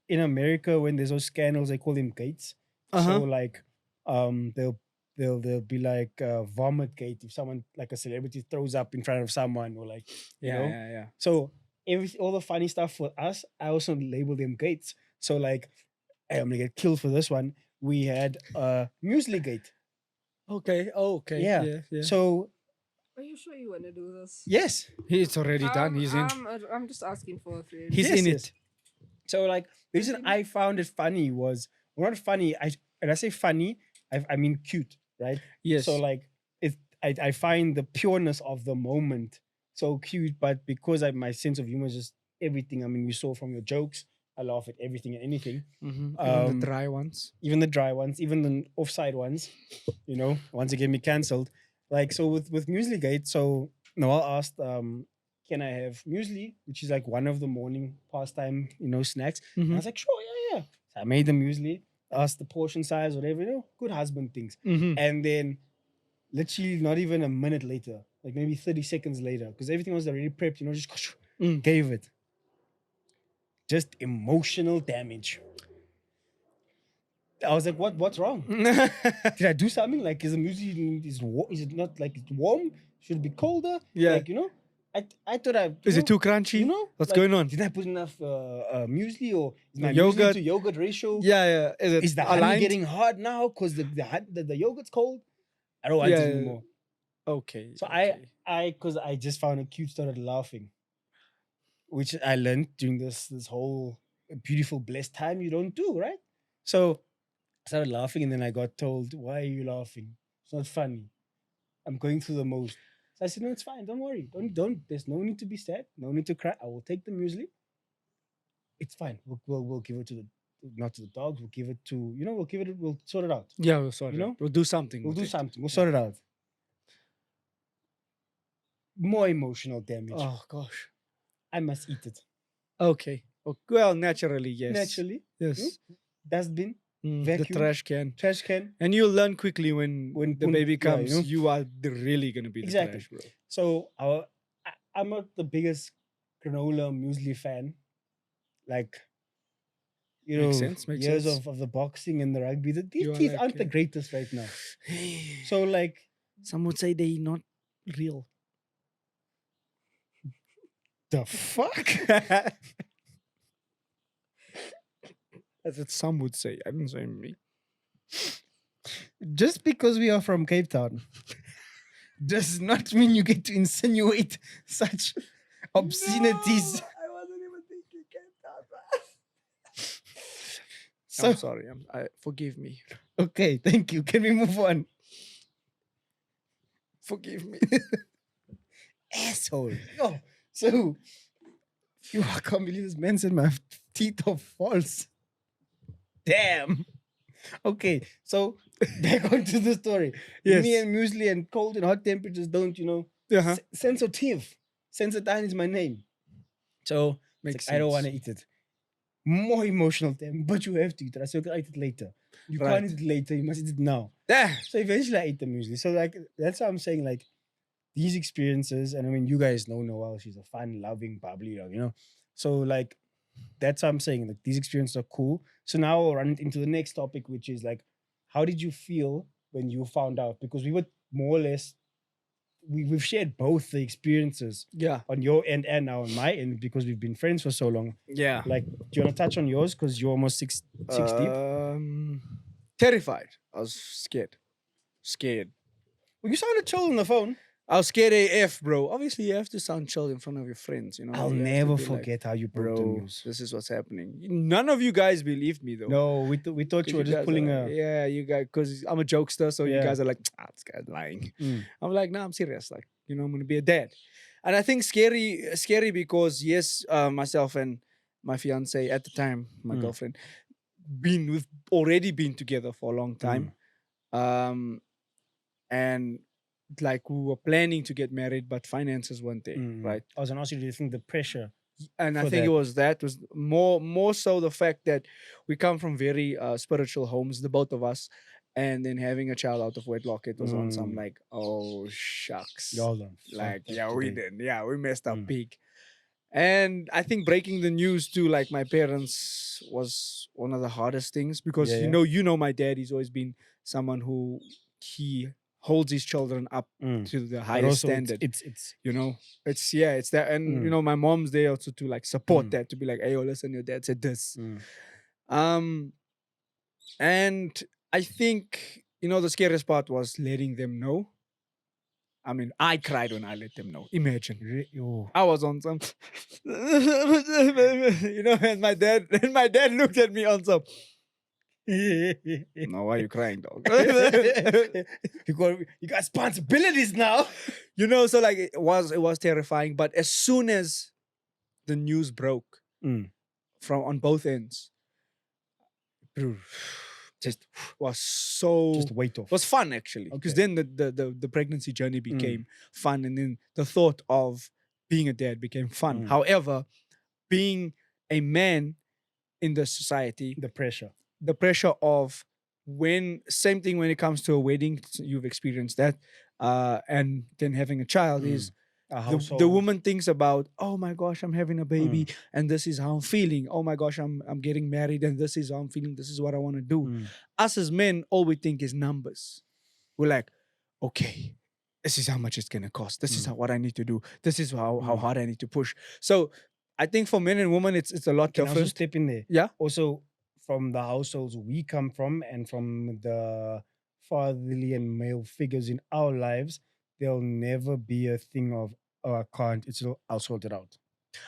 in America when there's those scandals, they call them gates. Uh-huh. So like they'll be like vomit gate if someone, like a celebrity, throws up in front of someone, or like Yeah. so all the funny stuff for us, I also label them gates. So like, hey, I'm gonna get killed for this one. We had muesli gate. Okay. Oh, okay. Yeah. Yeah. So Are you sure you want to do this? yes, He's already done. He's in. I'm just asking for a friend. He's yes, in yes. it. So like the reason Continue. I found it funny was, well, not funny. And I say funny, I mean cute, right? Yes. So like I find the pureness of the moment so cute, but because my sense of humor is just everything. I mean, you saw from your jokes, I laugh at everything and anything. Even Um, the dry ones. Even the dry ones, even the offside ones, ones that get me cancelled. Like, so with Muesli Gate, so Noel asked, can I have muesli, which is like one of the morning pastime, snacks. And I was like, sure, yeah. So I made the muesli, asked the portion size, whatever, good husband things. And then literally not even a minute later, like maybe 30 seconds later, because everything was already prepped, just gave it. Just emotional damage. I was like, what's wrong? Did I do something? Like, is the music is it not like it's warm? Should it be colder? Yeah. Like, I thought Is it too crunchy? What's like, going on? Did I put enough muesli, or is my Yogurt? muesli to yogurt ratio? Yeah. Is the honey aligned? getting hard now because the yogurt's cold? I don't want it anymore. Okay. So okay. because I just found it cute, started laughing, which I learned during this whole beautiful blessed time you don't do, right? So I started laughing, and then I got told, "Why are you laughing? It's not funny. I'm going through the most." So I said, "No, it's fine. Don't worry. Don't. There's no need to be sad. No need to cry. I will take the muesli. It's fine. We'll give it to not to the dogs. We'll give it to We'll sort it out. Yeah, we'll sort You it. know? We'll do something. We'll with do it. something. We'll sort it out." More emotional damage. Oh gosh. I must eat it Okay. Well, naturally, yes. naturally. Yes. Dustbin, The vacuum, trash can. trash can. And you'll learn quickly when the When- baby yeah, comes, you are really gonna be the Exactly. trash, bro. So I'm not the biggest granola muesli fan. Like, you Makes know, sense, makes years sense. of the boxing and the rugby. These You are teeth like, aren't the greatest right now. So like, some would say they not real. the fuck? That's what some would say. I didn't say me. Just because we are from Cape Town does not mean you get to insinuate such obscenities. I wasn't even thinking So I'm sorry. Forgive me. okay, thank you. Can we move on? Forgive me. Asshole. Yo, so I can't believe this man said my teeth are false. Damn. Okay, so back onto the story. Yes. Me and muesli and cold and hot temperatures don't, Uh-huh. sensitive. Sensitive is my name. So it's Makes like, I don't want to sense. eat it. More emotional time, but you have to eat it. I said, I'll eat it later. You Right. can't eat it later. You must eat it now. Yeah. So eventually I ate the muesli. So like that's what I'm saying. Like these experiences, and I mean, you guys know Noelle. She's a fun, loving, bubbly dog, So like that's what I'm saying. Like these experiences are cool. So now we'll run into the next topic, which is like, how did you feel when you found out? Because we were more or less we've shared both the experiences Yeah. on your end and now on my end because we've been friends for so long. Yeah. Like, do you want to touch on yours? Because you're almost six deep. Terrified. I was scared. Scared. Well, you sounded chill on the phone. I was scared AF, bro. Obviously, you have to sound chill in front of your friends. I'll You have to never be like, forget how you broke the bro, news. this is what's happening. None of you guys believed me though. No, we thought 'Cause you were just guys are pulling like, a. yeah, you guys, because I'm a jokester, so you Yeah. guys are like, this guy's lying. Mm. I'm like, nah, I'm serious. Like, I'm gonna be a dad, and I think scary because yes, myself and my fiance at the time, my Mm. girlfriend, we've already been together for a long time, and like we were planning to get married, but finances weren't there, right? I was gonna ask you, do you think the pressure? And I For think that. it was more so the fact that we come from very spiritual homes, the both of us, and then having a child out of wedlock, it was on some like, oh shucks, Y'all done like fucked up yeah, we today. did, yeah, we messed up Mm. big. And I think breaking the news to like my parents was one of the hardest things because Yeah, you know my dad, he's always been someone who he holds his children up to the But highest also standard. it's It's that, and my mom's there also to like support that, to be like, hey, yo, listen, your dad said this. And I think the scariest part was letting them know. I mean, I cried when I let them know. Imagine. I was on some and my dad looked at me on some. No, why are you crying, dog? Because you got responsibilities now. So like it was terrifying. But as soon as the news broke from on both ends, just was so Just wait off. was fun actually. Because Okay. then the pregnancy journey became fun, and then the thought of being a dad became fun. However, being a man in the society, The pressure of same thing when it comes to a wedding, you've experienced that, and then having a child is the woman thinks about, oh my gosh, I'm having a baby and this is how I'm feeling. Oh my gosh, I'm getting married and this is how I'm feeling. This is what I want to do. Us as men, all we think is numbers. We're like, okay, this is how much it's gonna cost. This is what I need to do. This is how hard I need to push. So I think for men and women, it's a lot Can I also different. step in there? Yeah. Also, from the households we come from and from the fatherly and male figures in our lives, there'll never be a thing of, oh, I can't. I'll sort it out.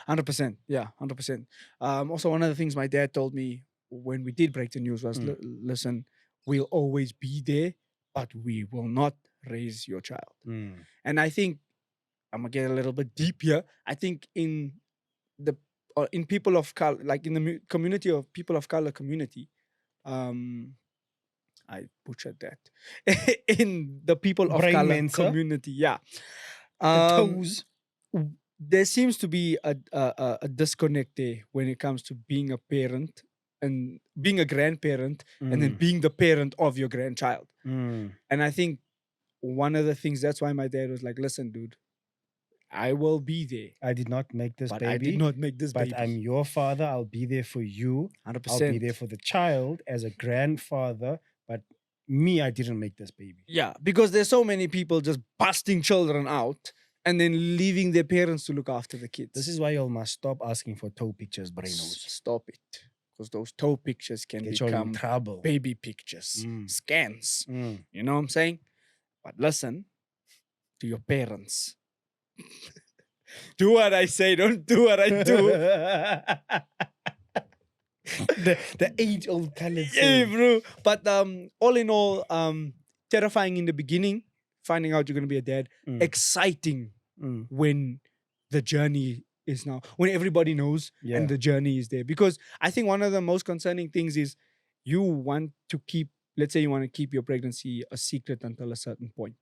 100%. Yeah, 100%. Also, one of the things my dad told me when we did break the news was, listen, we'll always be there, but we will not raise your child. And I think I'm gonna get a little bit deep here. I think in people of color, like in the community of people of color community, I butchered that. In the people of Brain color Mensa. community, yeah. The toes. There seems to be a disconnect there when it comes to being a parent and being a grandparent and then being the parent of your grandchild. And I think one of the things, that's why my dad was like, listen, dude, I will be there. I did not make this But baby. I did not make this but baby. I'm your father. I'll be there for you. 100%. I'll be there for the child as a grandfather. But me, I didn't make this baby. Yeah, because there's so many people just busting children out and then leaving their parents to look after the kids. This is why you all must stop asking for toe pictures, Brainos. Stop it. Because those toe pictures can Get you all in become trouble. baby pictures, Mm. scans. Mm. You know what I'm saying? But listen to your parents. Do what I say, don't do what I do. the age-old colored Yeah, saying. bro. But all in all, terrifying in the beginning, finding out you're gonna be a dad. Mm. Exciting Mm. when the journey is now, when everybody knows Yeah. and the journey is there. Because I think one of the most concerning things is you want to keep, let's say you want to keep your pregnancy a secret until a certain point.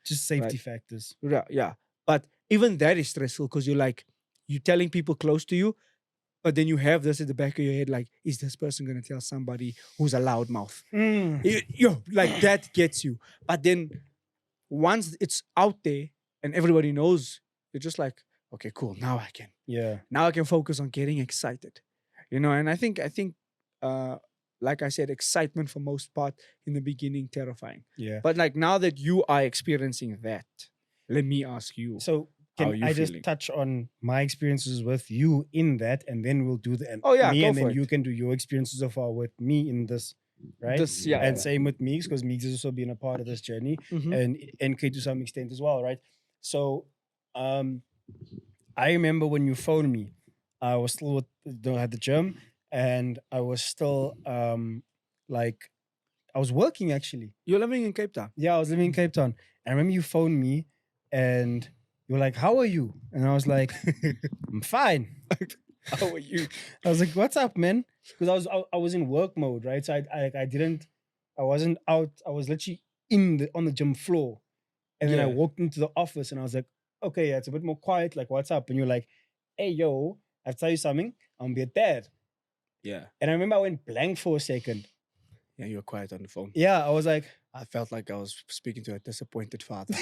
Just safety factors. Yeah. But even that is stressful because you're telling people close to you, but then you have this at the back of your head, like, is this person going to tell somebody who's a loudmouth? Like that gets you. But then once it's out there and everybody knows, you're just like, okay, cool. Now I can focus on getting excited, And I think, like I said, excitement for most part in the beginning, terrifying. Yeah. But like now that you are experiencing that, let me ask you. So How can are you I just feeling? touch on my experiences with you in that, and then we'll do the Oh, yeah, me, go and for then it. you can do your experiences so far with me in this, right? Yeah. And same with Meeks, because Meeks has also been a part of this journey, Mhm. and NK to some extent as well, right? So, I remember when you phoned me, I was still at the gym, and I was still like I was working actually. You're living in Cape Town. Yeah, I was living in Cape Town. I remember you phoned me and you were like, "How are you?" And I was like, "I'm fine." How are you? I was like, "What's up, man?" Because I was in work mode, right? So I wasn't out. I was literally on the gym floor, and then I Yeah. walked into the office and I was like, "Okay, yeah, it's a bit more quiet. Like, what's up?" And you're like, "Hey, yo, I'll tell you something. I'm gonna be a dad." Yeah. And I remember I went blank for a second. Yeah, you were quiet on the phone. Yeah, I was like, I felt like I was speaking to a disappointed father.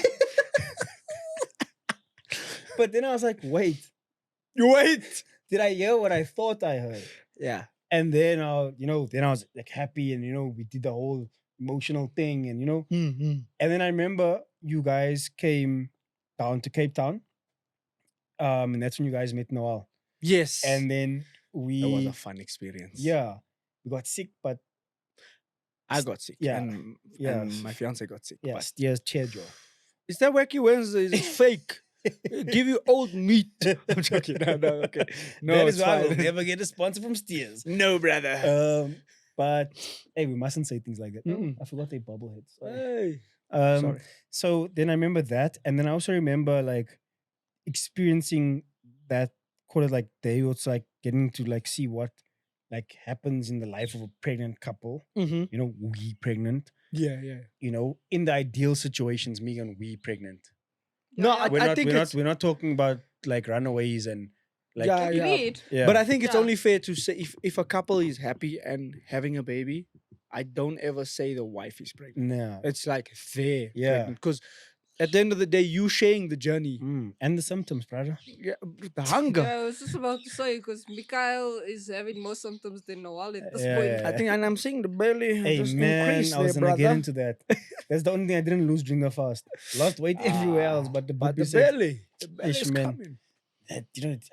but then I was like, "Wait, You wait. did I hear what I thought I heard?" Yeah. And then then I was like happy, and we did the whole emotional thing, and Mm-hmm. and then I remember you guys came down to Cape Town, and that's when you guys met Noel, Yes. and then It was a fun experience. we got sick, but I got sick. Yeah. And Yeah. my fiance got sick. yeah, But Steers cheered you. is that Wacky Wednesdays? It's fake. Give you old meat. I'm joking. No, okay. No, that it's is why we'll fine. never get a sponsor from Steers. No, brother. But hey, we mustn't say things like that. Oh, Mm-mm. I forgot they bubbleheads. Sorry. Hey. Um, Sorry. So then I remember that, and then I also remember like experiencing that quarter like day. It's like getting to like see what like happens in the life of a pregnant couple. Mm-hmm. We pregnant. Yeah. In the ideal situations, me and we pregnant. No, Yeah, We're I not. think We're it's. not. We're not talking about like runaways and like. Yeah. Agreed. Yeah. But I think it's Yeah. only fair to say if a couple is happy and having a baby, I don't ever say the wife is pregnant. No. It's like they're Yeah. pregnant. Because at the end of the day, you sharing the journey. And the symptoms, brother. Yeah, the hunger. Yeah, I was just about to say because Michyle is having more symptoms than Noel at this Yeah, point. yeah, I think, and I'm seeing the belly Hey just man, increase I was there, gonna brother. get into that. That's the only thing I didn't lose during the fast. Lost weight everywhere else, but the But the boobies said, belly is man. coming.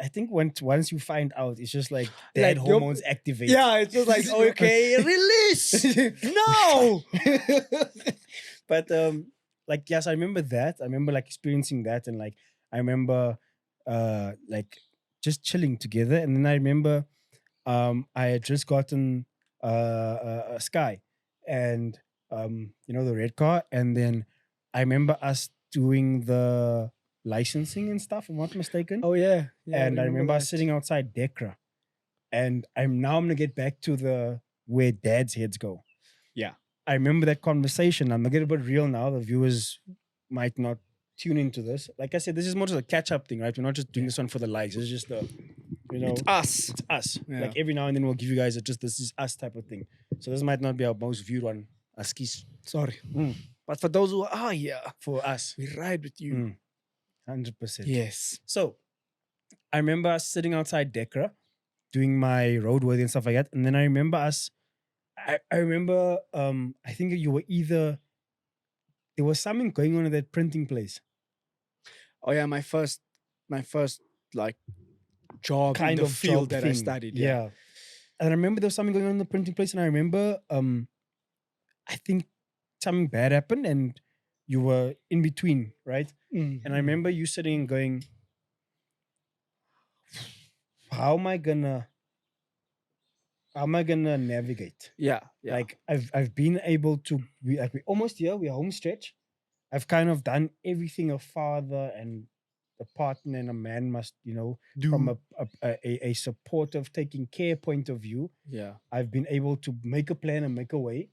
I think once you find out, it's just like dad Like, hormones activate. Yeah, it's just like, okay, release. No. But like yes, I remember that. I remember like experiencing that, and like I remember like just chilling together. And then I remember I had just gotten a Sky, and the red car, and then I remember us doing the licensing and stuff, if I'm not mistaken. Oh yeah. And I remember us sitting outside Decra. And I'm gonna get back to the where dad's heads go. Yeah. I remember that conversation. I'm gonna get a bit real now. The viewers might not tune into this. Like I said, this is more just a catch-up thing, right? We're not just doing this one for the likes. It's just It's us. it's us. Yeah. Like every now and then we'll give you guys this is us type of thing. So this might not be our most viewed one. Askis Sorry. Mm. But for those who are here, for us. we ride with you. Mm. 100%. Yes. So I remember us sitting outside Decra doing my roadworthy and stuff like that. And then I remember I remember I think you were either there was something going on at that printing place. Oh yeah, my first like job in Kind the of field job that thing. I studied. Yeah. And I remember there was something going on in the printing place. And I remember I think something bad happened and you were in between, right? And I remember you sitting and going, how am I gonna navigate? Yeah, yeah. Like I've been able to we almost here, we're home stretch. I've kind of done everything a father and a partner and a man must, from a supportive taking care point of view. Yeah. I've been able to make a plan and make a way.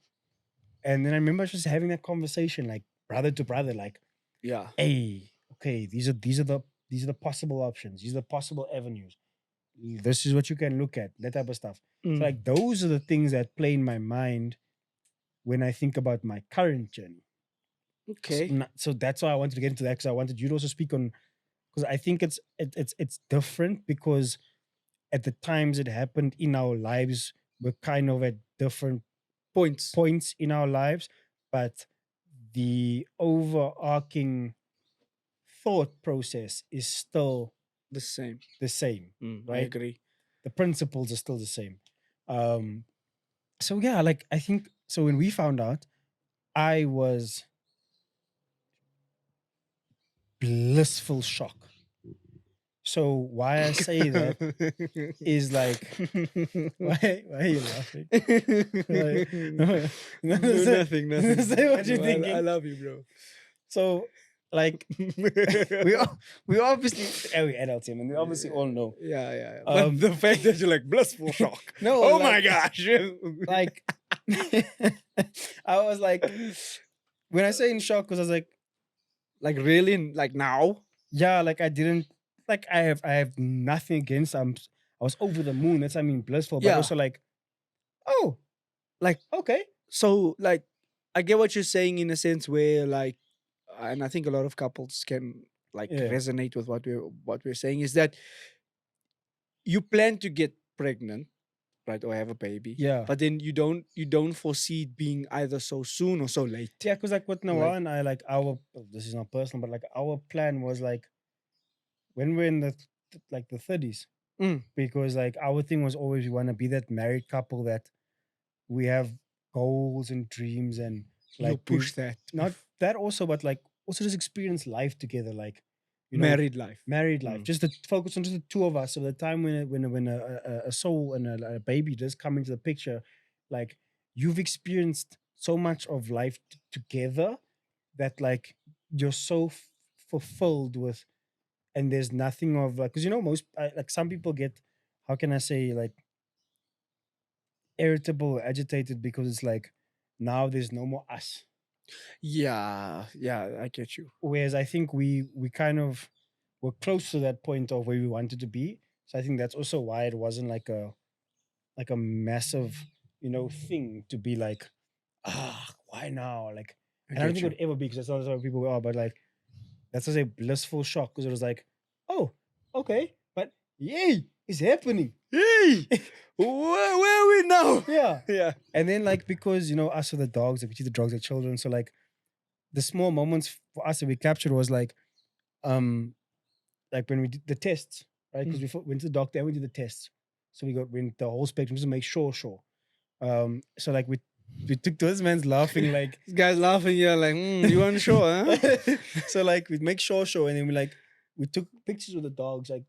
And then I remember just having that conversation, like brother to brother, like, Yeah. hey, okay, these are the possible options, these are the possible avenues. This is what you can look at, that type of stuff. So like those are the things that play in my mind when I think about my current journey. Okay. So that's why I wanted to get into that because I wanted you to also speak on because I think it's different because at the times it happened in our lives we're kind of at different points in our lives, but the overarching thought process is still The same. the same. I Right? agree. The principles are still the same. So yeah, like I think so when we found out, I was blissful shock. So why I say that is like why are you laughing? No, Say- nothing, nothing. say what you're No, thinking. I love you, bro. So like we obviously we adults here, and we obviously all know. Yeah. Um, But the fact that you're like blissful shock. No, Oh like- my gosh. Like I was like when I say in shock, because I was like really, like now? yeah, like I didn't like I have nothing against I was over the moon. That's I mean blissful, but Yeah. also like, oh, Like, okay. so like I get what you're saying in a sense where like, and I think a lot of couples can like Yeah. resonate with what we're saying is that you plan to get pregnant, right, or have a baby, Yeah. but then you don't foresee it being either so soon or so late. Yeah, because like with Noah and I, like this is not personal, but like our plan was like when we're in the like the 30s, because like our thing was always we want to be that married couple that we have goals and dreams and You like push that. not that also, but like also just experience life together, like Married life. married life, just to focus on just the two of us. So the time when a soul and a baby does come into the picture, like you've experienced so much of life together that like you're so fulfilled with, and there's nothing of like because most like some people get, how can I say, like irritable or agitated because it's like now there's no more us. Yeah, I get you. Whereas I think we kind of were close to that point of where we wanted to be. So I think that's also why it wasn't like a massive, thing to be like, why now? Like, I and I don't get think you. it would ever be because that's not how people are, but like that's just a blissful shock because it was like, oh, okay, but yay, it's happening. Hey, where are we now? Yeah. Yeah. And then like because us with the dogs, like we see the dogs like children, so like the small moments for us that we captured was like like when we did the tests, right? Because we went to the doctor and we did the tests, so we went the whole spectrum just to make sure. So like we took those man's laughing like This guy's laughing. You're like, you unsure, huh? so like we make sure, and then we took pictures of the dogs, like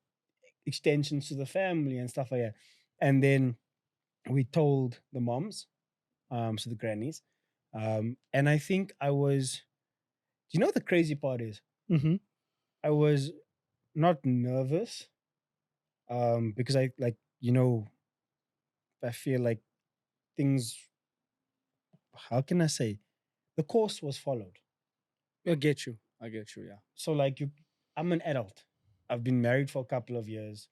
extensions to the family and stuff like that, and then we told the moms, so the grannies, and I think I was. Do you know what the crazy part is? Mm-hmm. I was not nervous, because I like I feel like things. How can I say? The course was followed. I get you. Yeah. So like I'm an adult. I've been married for a couple of years,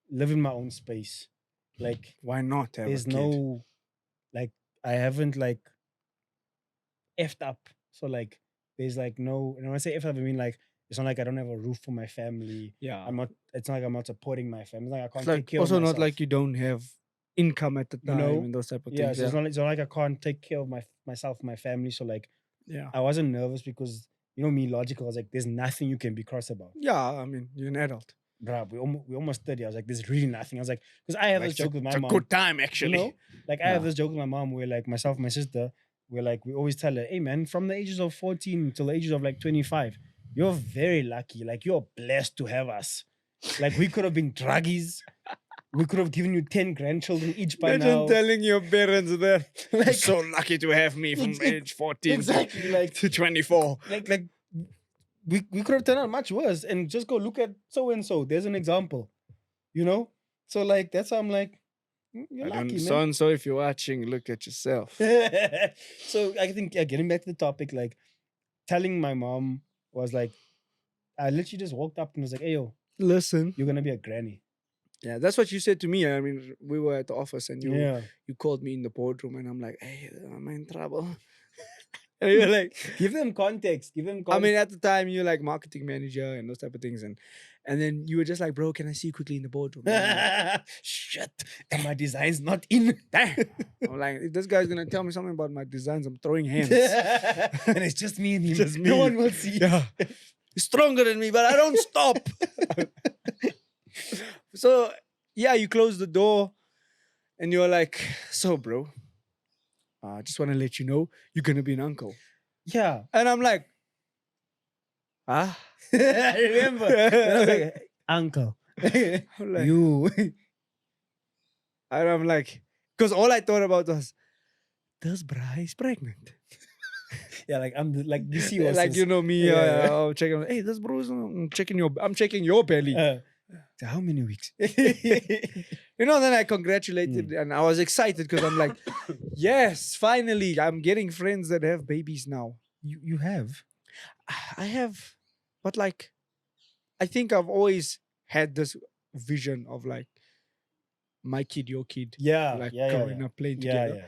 live in my own space. Like Why not have there's a kid? no, like I haven't like effed up. So like there's like no, and when I say effed up, I mean like It's not like I don't have a roof for my family. Yeah. I'm not. It's not like I'm not supporting my family. It's like I It's can't like take care also of myself. not like you don't have income at the You time know? and those type of Yeah, things. so it's not like I can't take care of myself, my family. So like Yeah. I wasn't nervous because you know me, logical. I was like, there's nothing you can be cross about. Yeah, I mean, you're an adult. Bruh, we almost 30. I was like, there's really nothing. I was like, because I have this joke with my it's a mom. good time, actually. You know, like I have Yeah. this joke with my mom where like myself, and my sister, we're like, we always tell her, hey man, from the ages of 14 till the ages of like 25, you're very lucky. Like you're blessed to have us. Like we could have been druggies. We could have given you 10 grandchildren each by Imagine now. telling your parents that Like- you're so lucky to have me from Ex- age 14 exactly, like- to 24. like we could have turned out much worse and just go look at so and so. There's an example, you know. So like that's how I'm like, you're lucky, man. So and so, if you're watching, look at yourself. So I think getting back to the topic, like telling my mom was like, I literally just walked up and was like, "Hey yo, Listen. you're gonna be a granny." Yeah, that's what you said to me. I mean, we were at the office and you you called me in the boardroom and I'm like, hey, am I in trouble? And you're like, give them context. Give them. I Context. mean, at the time you're like marketing manager and those type of things, and then you were just like, bro, can I see you quickly in the boardroom? And I'm like, Shit, and my design's not in. I'm like, if this guy's gonna tell me something about my designs, I'm throwing hands. And it's just me and him. Just No me. one will see. Yeah. He's stronger than me, but I don't stop. So yeah, you close the door and you're like, so bro, I just want to let you know you're gonna be an uncle. Yeah. And I'm like, ah. I remember. And I was like, uncle, I'm like, you. and I'm like, because all I thought about was, this bra is pregnant. Yeah, like like you see what's Like this? you know me, Yeah, yeah. I'm checking. Hey, this bro is I'm checking your belly. So how many weeks? You know, then I congratulated and I was excited because I'm like, yes, finally, I'm getting friends that have babies now. You have? I have, but like, I think I've always had this vision of like my kid, your kid, Yeah. like yeah, growing up playing yeah, together. yeah.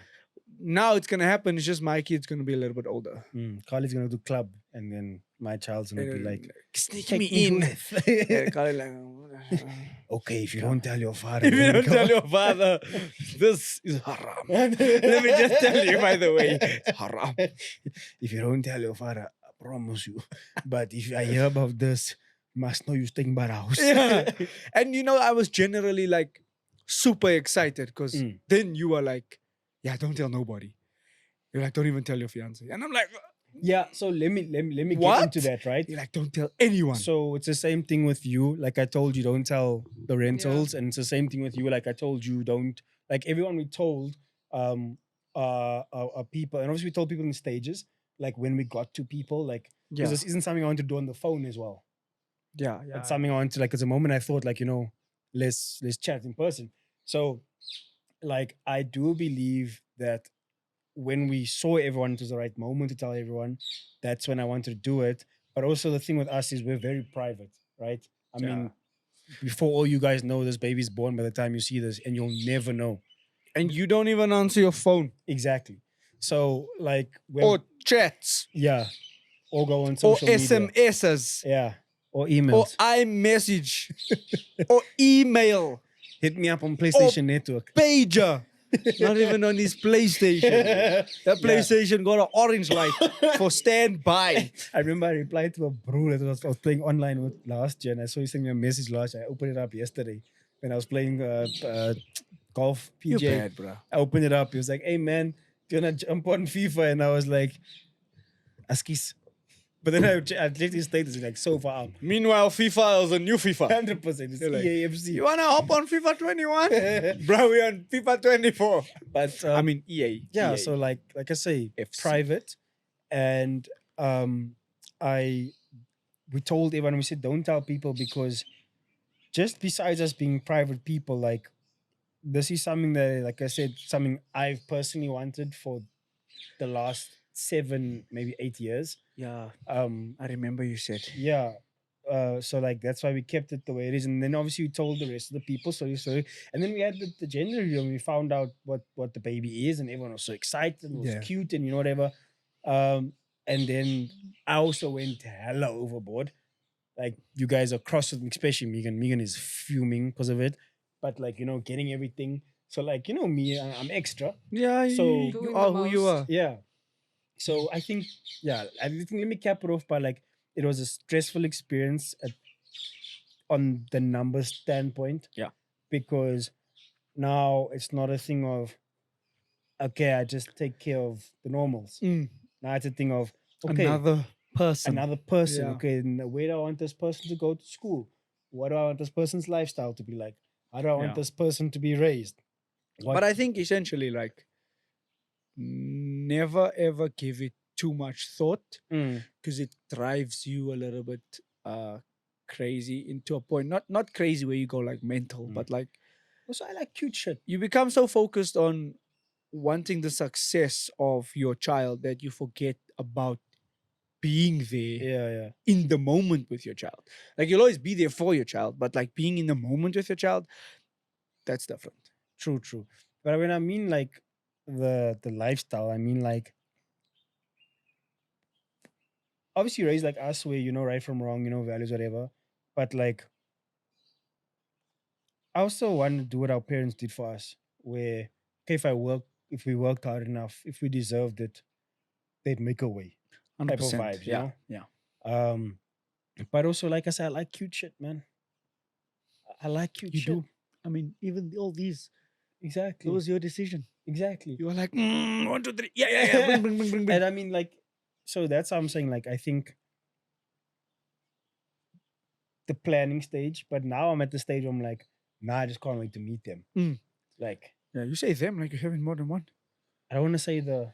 Now it's gonna happen. It's just my kid's gonna be a little bit older. Carly's gonna do club, and then my child's gonna be like, sneak "Take me to in. it." Yeah, Carly like, Okay, if you don't tell your father, if you then don't go. tell your father, this is haram. Let me just tell you, by the way, it's haram. If you don't tell your father, I promise you. But if I hear about this, you must know you're staying by the house. Yeah. And you know, I was generally like super excited because then you were like, yeah, don't tell nobody. You're like, don't even tell your fiance. And I'm like, Yeah, so let me get What? into that, right? you're like, don't tell anyone. So it's the same thing with you. Like I told you, don't tell the rentals, and it's the same thing with you. Like I told you, don't like everyone we told people, and obviously we told people in stages. Like when we got to people, like because this isn't something I want to do on the phone as well. yeah. It's something I want to like. It's a moment I thought like let's chat in person. So like I do believe that when we saw everyone, it was the right moment to tell everyone. That's when I wanted to do it. But also the thing with us is we're very private, right? I mean, before all you guys know, this baby's born by the time you see this, and you'll never know. And you don't even answer your phone Exactly. So like when or chats yeah, or go on or social media. SMSs Yeah. Or or emails. iMessage or email, Hit me up on PlayStation Network. pager. Not even on his PlayStation. That Yeah. PlayStation got an orange light for standby. I remember I replied to a bro that I was playing online with last year, and I saw you send me a message last year. I opened it up yesterday when I was playing golf PJ. You're bad, bro. I opened it up. He was like, "Hey man, do you wanna jump on FIFA?" And I was like, "Askis." But then I checked his status. He's like, "So far out." Meanwhile, FIFA is a new FIFA. 100%. It's You're like, EAFC. You wanna hop on FIFA 21? Bro, we're on FIFA 24. But I mean EA. yeah, EA. so like I say, FC. private, and we told everyone, we said don't tell people, because just besides us being private people, like this is something that, like I said, something I've personally wanted for the last 7 maybe 8 years. yeah, um I remember you said. yeah so like that's why we kept it the way it is, and then obviously we told the rest of the people, so and then we had the gender reveal, and we found out what the baby is, and everyone was so excited, and it was Yeah. cute, and whatever. And then I also went hella overboard. like you guys are cross with me, especially Megan. Megan is fuming because of it, but like getting everything. So like me, I'm extra. Yeah, So you Doing are the who you most. are. yeah. So I think let me cap it off by like it was a stressful experience on the numbers standpoint. Yeah. Because now it's not a thing of okay, I just take care of the normals. Mm. Now it's a thing of okay, Another person. another person. Yeah. Okay, where do I want this person to go to school? What do I want this person's lifestyle to be like? How do I want Yeah. this person to be raised? But I think essentially, like, never ever give it too much thought Mm, because it drives you a little bit crazy into a point. Not crazy where you go like mental, Mm. but like also, I like cute shit. you become so focused on wanting the success of your child that you forget about being there Yeah. in the moment with your child. Like you'll always be there for your child, but like being in the moment with your child, that's different. True. But when I mean like the lifestyle, I mean like obviously raised like us where right from wrong, values, whatever. But like I also want to do what our parents did for us, where okay, if we worked hard enough, if we deserved it, they'd make a way. 100%. Type of vibes, yeah. Yeah. Um, but also like I said, I like cute shit, man. I like cute You shit. do. I mean, even all these, Exactly. it was your decision. Exactly. You were like, 1, 2, 3. Yeah. Bring. And I mean, like, so that's how I'm saying. Like, I think the planning stage, but now I'm at the stage where I'm like, nah, I just can't wait to meet them. Mm. Like, Yeah, you say them like you're having more than one. I don't want to say the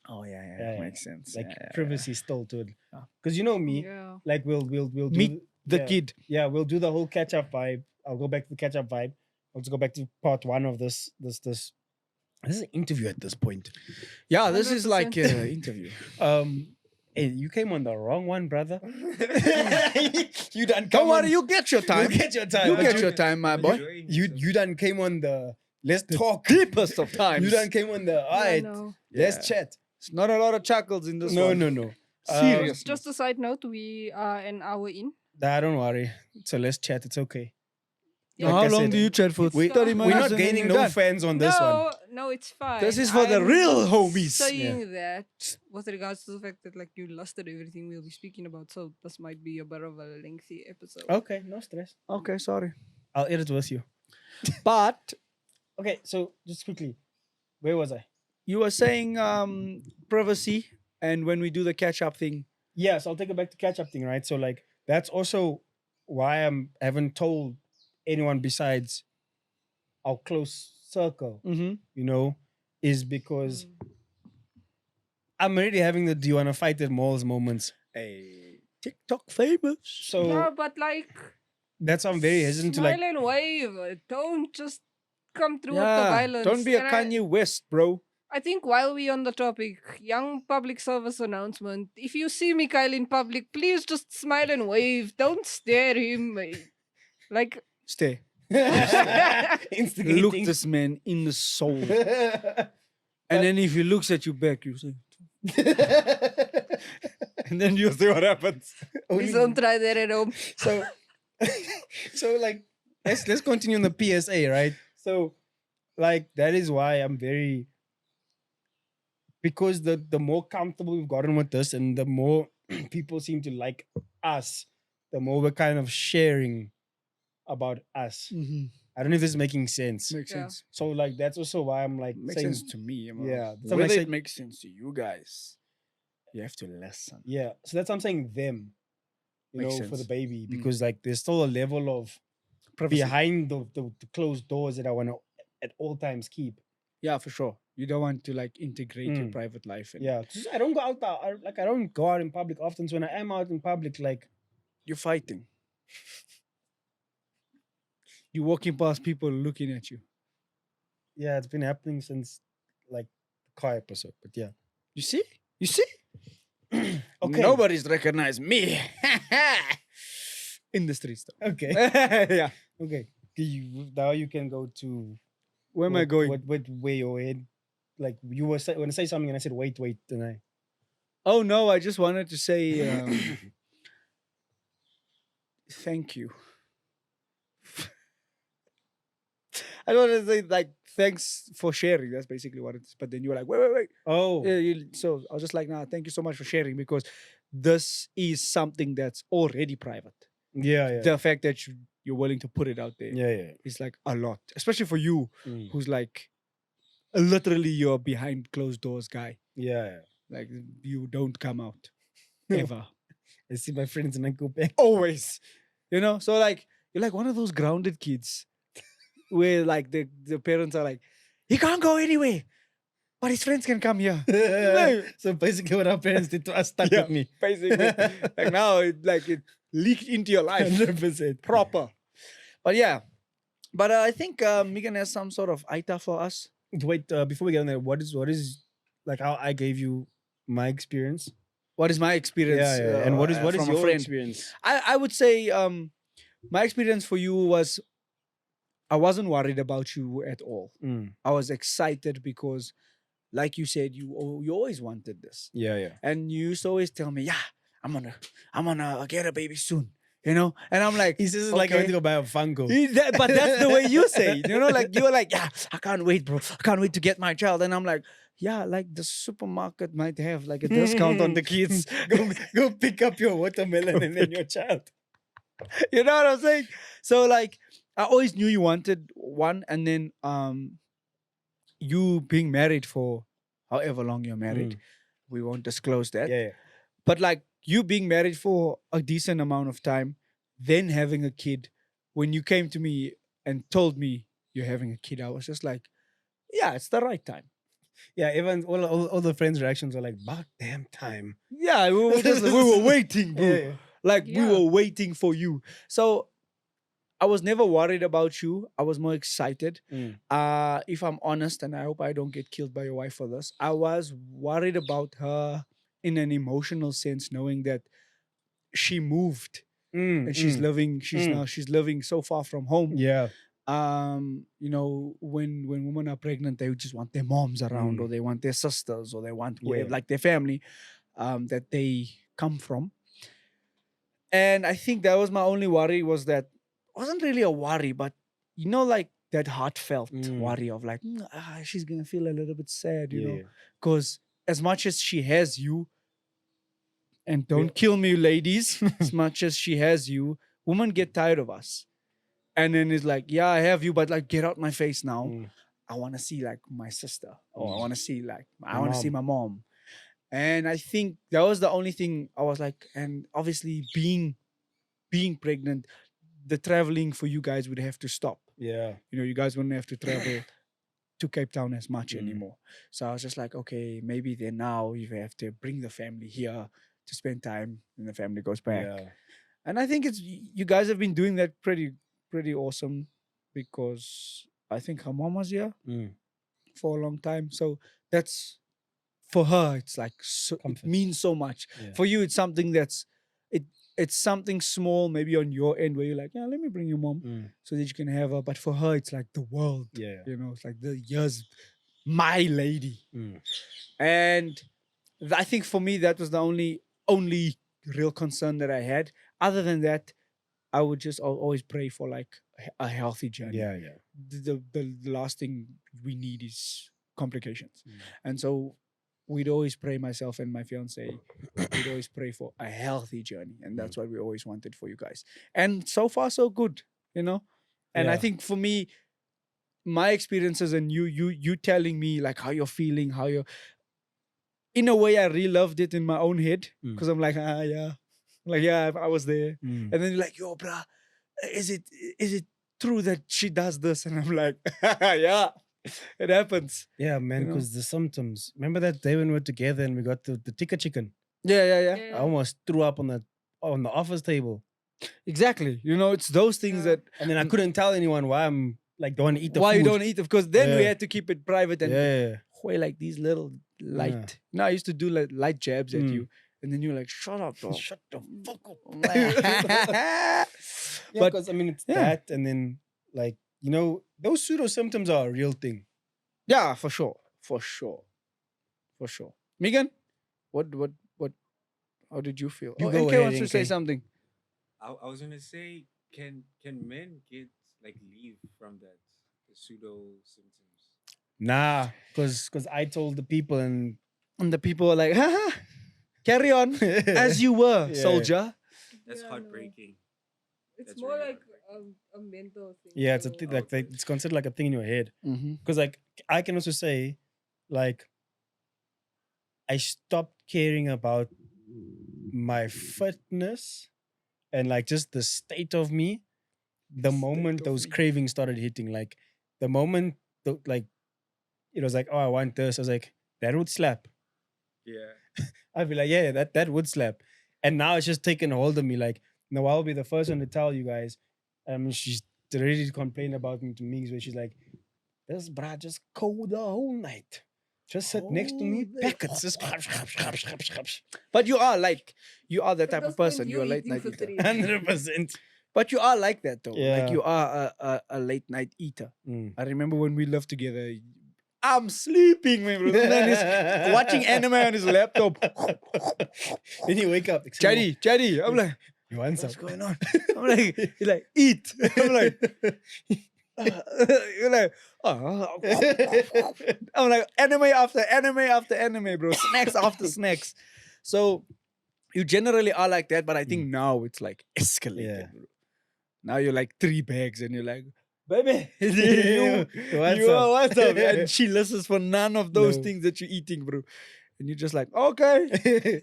Oh yeah, Yeah, makes sense. like Yeah. privacy still to it, Yeah. because you know me, Yeah. like we'll do Meet the yeah, kid. Yeah, we'll do the whole catch up vibe. I'll go back to the catch up vibe. I'll just go back to part one of this. This is an interview at this point. Yeah, this is like 100%. an interview. Hey, you came on the wrong one, brother. You done Don't come worry, on. you get your time. You get your time. You but get your time, my boy. You done came on the let's talk. Deepest of times. You done came on the all Yeah, right. no. Let's Yeah. chat. It's not a lot of chuckles in this No, one. no. Serious. Just a side note, we are an hour in. Nah, don't worry. So let's chat. It's okay. Yeah, How Like I long said, do you chat for? we- 30 minutes. We're not and then gaining you're no done. fans on this one. No, it's fine. This is for the I'm real just homies. Saying that with regards to the fact that like you lusted everything we'll be speaking about, so this might be a bit of a lengthy episode. Okay, no stress. Okay, sorry. I'll edit with you. But Okay, so just quickly, where was I? you were saying privacy, and when we do the catch up thing, Yes, I'll take it back to catch up thing, right? So like that's also why I haven't told anyone besides our close circle, is because Mm. I'm already having the do you wanna fight at malls moments. a TikTok famous. So Yeah, but like that's why I'm very hesitant to smile like and wave. Don't just come through with the Yeah, violence. don't be a And Kanye West, bro. I think while we on the topic, young public service announcement. If you see Michyle in public, please just smile and wave. Don't stare him. Like Stay. instigating. Look this man in the soul. And then if he looks at you back, you say, and then you see what happens. please don't try that at home. So, so like, let's continue on the PSA, right? So, like, that is why I'm very because the more comfortable we've gotten with this, and the more people seem to like us, the more we're kind of sharing about us. I don't know if this is making sense. Makes Yeah. sense. So, like, that's also why I'm like Makes saying, sense to me. yeah, that's why I'm Whether saying- it makes sense to you guys, you have to listen. yeah. So that's what I'm saying. Them, Makes for the sense. baby, Mm. because like there's still a level of Privacy. behind the closed doors that I want to at all times keep. Yeah, for sure. You don't want to like integrate your Mm. private life. And Yeah, 'cause I don't go out. I don't go out in public often. So when I am out in public, like You're fighting. You're walking past people looking at you. yeah, it's been happening since like the car episode. But yeah, You see? You see? okay, Nobody's recognized me in the streets, though. okay, Yeah. okay. Now you can go to Where am I going? What way you're in? Like you were when I say something and I said wait, and I Oh no, I just wanted to say thank you. I don't want to say like thanks for sharing. That's basically what it is. But then you were like, wait. Oh, Yeah, so I was just like, nah, thank you so much for sharing because this is something that's already private. yeah. The fact that you're willing to put it out there Yeah. is like a lot, especially for you, Mm. who's like literally you're behind closed doors guy. Yeah. Like you don't come out ever, I see my friends and I go back. always. You know, so like you're like one of those grounded kids where like the parents are like, he can't go anywhere, but his friends can come here. So basically, what our parents did to us stuck Yeah, with me. basically. Like now it leaked into your life 100%. proper. But yeah, but I think Megan has some sort of Aita for us. Wait, before we get on there, what is like how I gave you my experience? What is my experience? Yeah. And what is from a your friend? experience? I would say my experience for you was I wasn't worried about you at all. Mm. I was excited because, like you said, you always wanted this, Yeah. and you used to always tell me, "Yeah, I'm gonna get a baby soon," you know. And I'm like, He says it's like I went to go buy a Funko. But that's the way you say it, you know. Like you were like, "Yeah, I can't wait, bro. I can't wait to get my child." And I'm like, "Yeah, like the supermarket might have like a discount on the kids." go pick up your watermelon and then your child. You know what I'm saying? So like I always knew you wanted one, and then you being married for however long you're married, we won't disclose that. Yeah. But like you being married for a decent amount of time, then having a kid, when you came to me and told me you're having a kid, I was just like, yeah, it's the right time. Yeah, everyone, all the friends' reactions are like, about damn time. Yeah, we were waiting, bro. Yeah. Like we Yeah. were waiting for you. So I was never worried about you. I was more excited. Mm. If I'm honest, and I hope I don't get killed by your wife for this, I was worried about her in an emotional sense, knowing that she moved and she's living. She's living so far from home. Yeah. You know, when women are pregnant, they just want their moms around, Mm. or they want their sisters, or they want whoever, Yeah. like their family, that they come from. And I think that was my only worry, was that wasn't really a worry, but you know, like that heartfelt worry of like, she's gonna feel a little bit sad, you know, because as much as she has you, and don't kill me, ladies, as much as she has you, women get tired of us. And then it's like, yeah, I have you, but like, get out my face now. Mm. I want to see like my sister, or I want to see like, I My want to see my mom. And I think that was the only thing I was like, and obviously being pregnant, the traveling for you guys would have to stop. Yeah. You know, you guys wouldn't have to travel to Cape Town as much anymore. So I was just like, okay, maybe then now you have to bring the family here to spend time, and the family goes back. Yeah. And I think it's, you guys have been doing that pretty awesome, because I think her mom was here Mm. for a long time. So that's, for her, it's like it Comfort. means so much. Yeah. For you, it's something that's it's something small, maybe on your end, where you're like, yeah, let me bring your mom so that you can have her. But for her, it's like the world. Yeah. You know, it's like the years, my lady. Mm. And I think for me, that was the only real concern that I had. Other than that, I would just always pray for like a healthy journey. Yeah. The last thing we need is complications. And so we'd always pray, myself and my fiance, we'd always pray for a healthy journey. And that's what we always wanted for you guys. And so far, so good, you know? And I Yeah. think for me, my experiences, and you telling me like how you're feeling, how you're, in a way, I reloved it in my own head, because I'm like, yeah. Like, yeah, I was there. Mm. And then you're like, yo, bruh, is it true that she does this? And I'm like, yeah, it happens. Yeah, man, You know? because the symptoms. Remember that day when we were together and we got the tikka chicken? Yeah. I almost threw up on the office table. Exactly. You know, it's those things that, And then I couldn't tell anyone why I'm like don't want to eat the why food. you don't eat it, because then we Yeah. had to keep it private and Yeah. like these little light. No, I used to do like light jabs at you. And then you're like, shut up, bro. Shut the fuck up. I'm like, Yeah, But- because I mean it's yeah. that, and then like, you know, those pseudo symptoms are a real thing. yeah, for sure. Megan, what how did you feel? You Oh, go NK ahead, wants to say NK. something. I was gonna say, can men get like leave from that the pseudo symptoms? Nah, because I told the people and And the people were like, haha, carry on as you were, Yeah. soldier. That's Yeah, no. heartbreaking. It's That's more really like heartbreaking. a mental thing. yeah, it's a so- thing Okay. it's considered like a thing in your head. Mm-hmm. Because like I can also say, like, I stopped caring about my fitness and like just the state of me the State moment of those me. cravings started hitting. Like the moment like it was like, oh, I want this. I was like, that would slap. Yeah. I'd be like, yeah, that would slap. And now it's just taken a hold of me. Like, no, I'll be the first one to tell you guys. She's ready to complain about me to me, where she's like, this bra just cold the whole night. Just sit next to me, packets. Just But you are that type At of this point, person. you're You're a late eating night for eater. 3. 100%. But you are like that though. Like Yeah. you are a late night eater. Mm. I remember when we lived together. I'm sleeping, man. Bro. And then he's watching anime on his laptop. Then you wake up. Chatty. I'm like, You want some? what's going on? I'm like, he's like, eat. I'm like, you're like, oh. I'm like, anime after anime, bro. Snacks after snacks. So you generally are like that, but I think now it's like escalated, Yeah. bro. Now you're like 3 bags and you're like, baby, you What's are up? what's up? And she listens for none of those No. things that you're eating, bro. And you're just like, okay.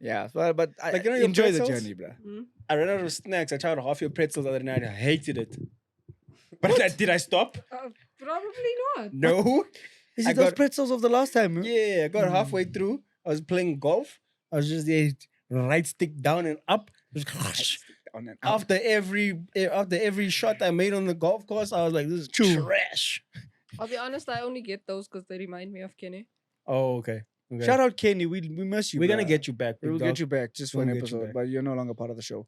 Yeah, but I Like, you know your enjoy the pretzels? journey, bro. I ran out of snacks. I tried half your pretzels the other night. I hated it. But did I stop? Probably not. No. Is I it those got- pretzels of the last time? Huh? Yeah, I got halfway through. I was playing golf. I was just there, right stick down and up. Down and up. After every shot I made on the golf course, I was like, this is trash. I'll be honest, I only get those because they remind me of Kenny. Oh, okay. Shout out Kenny, we miss you. We're gonna bruh. get you back. We will big get dog. you back just for We'll an get you episode, back. but you're no longer part of the show.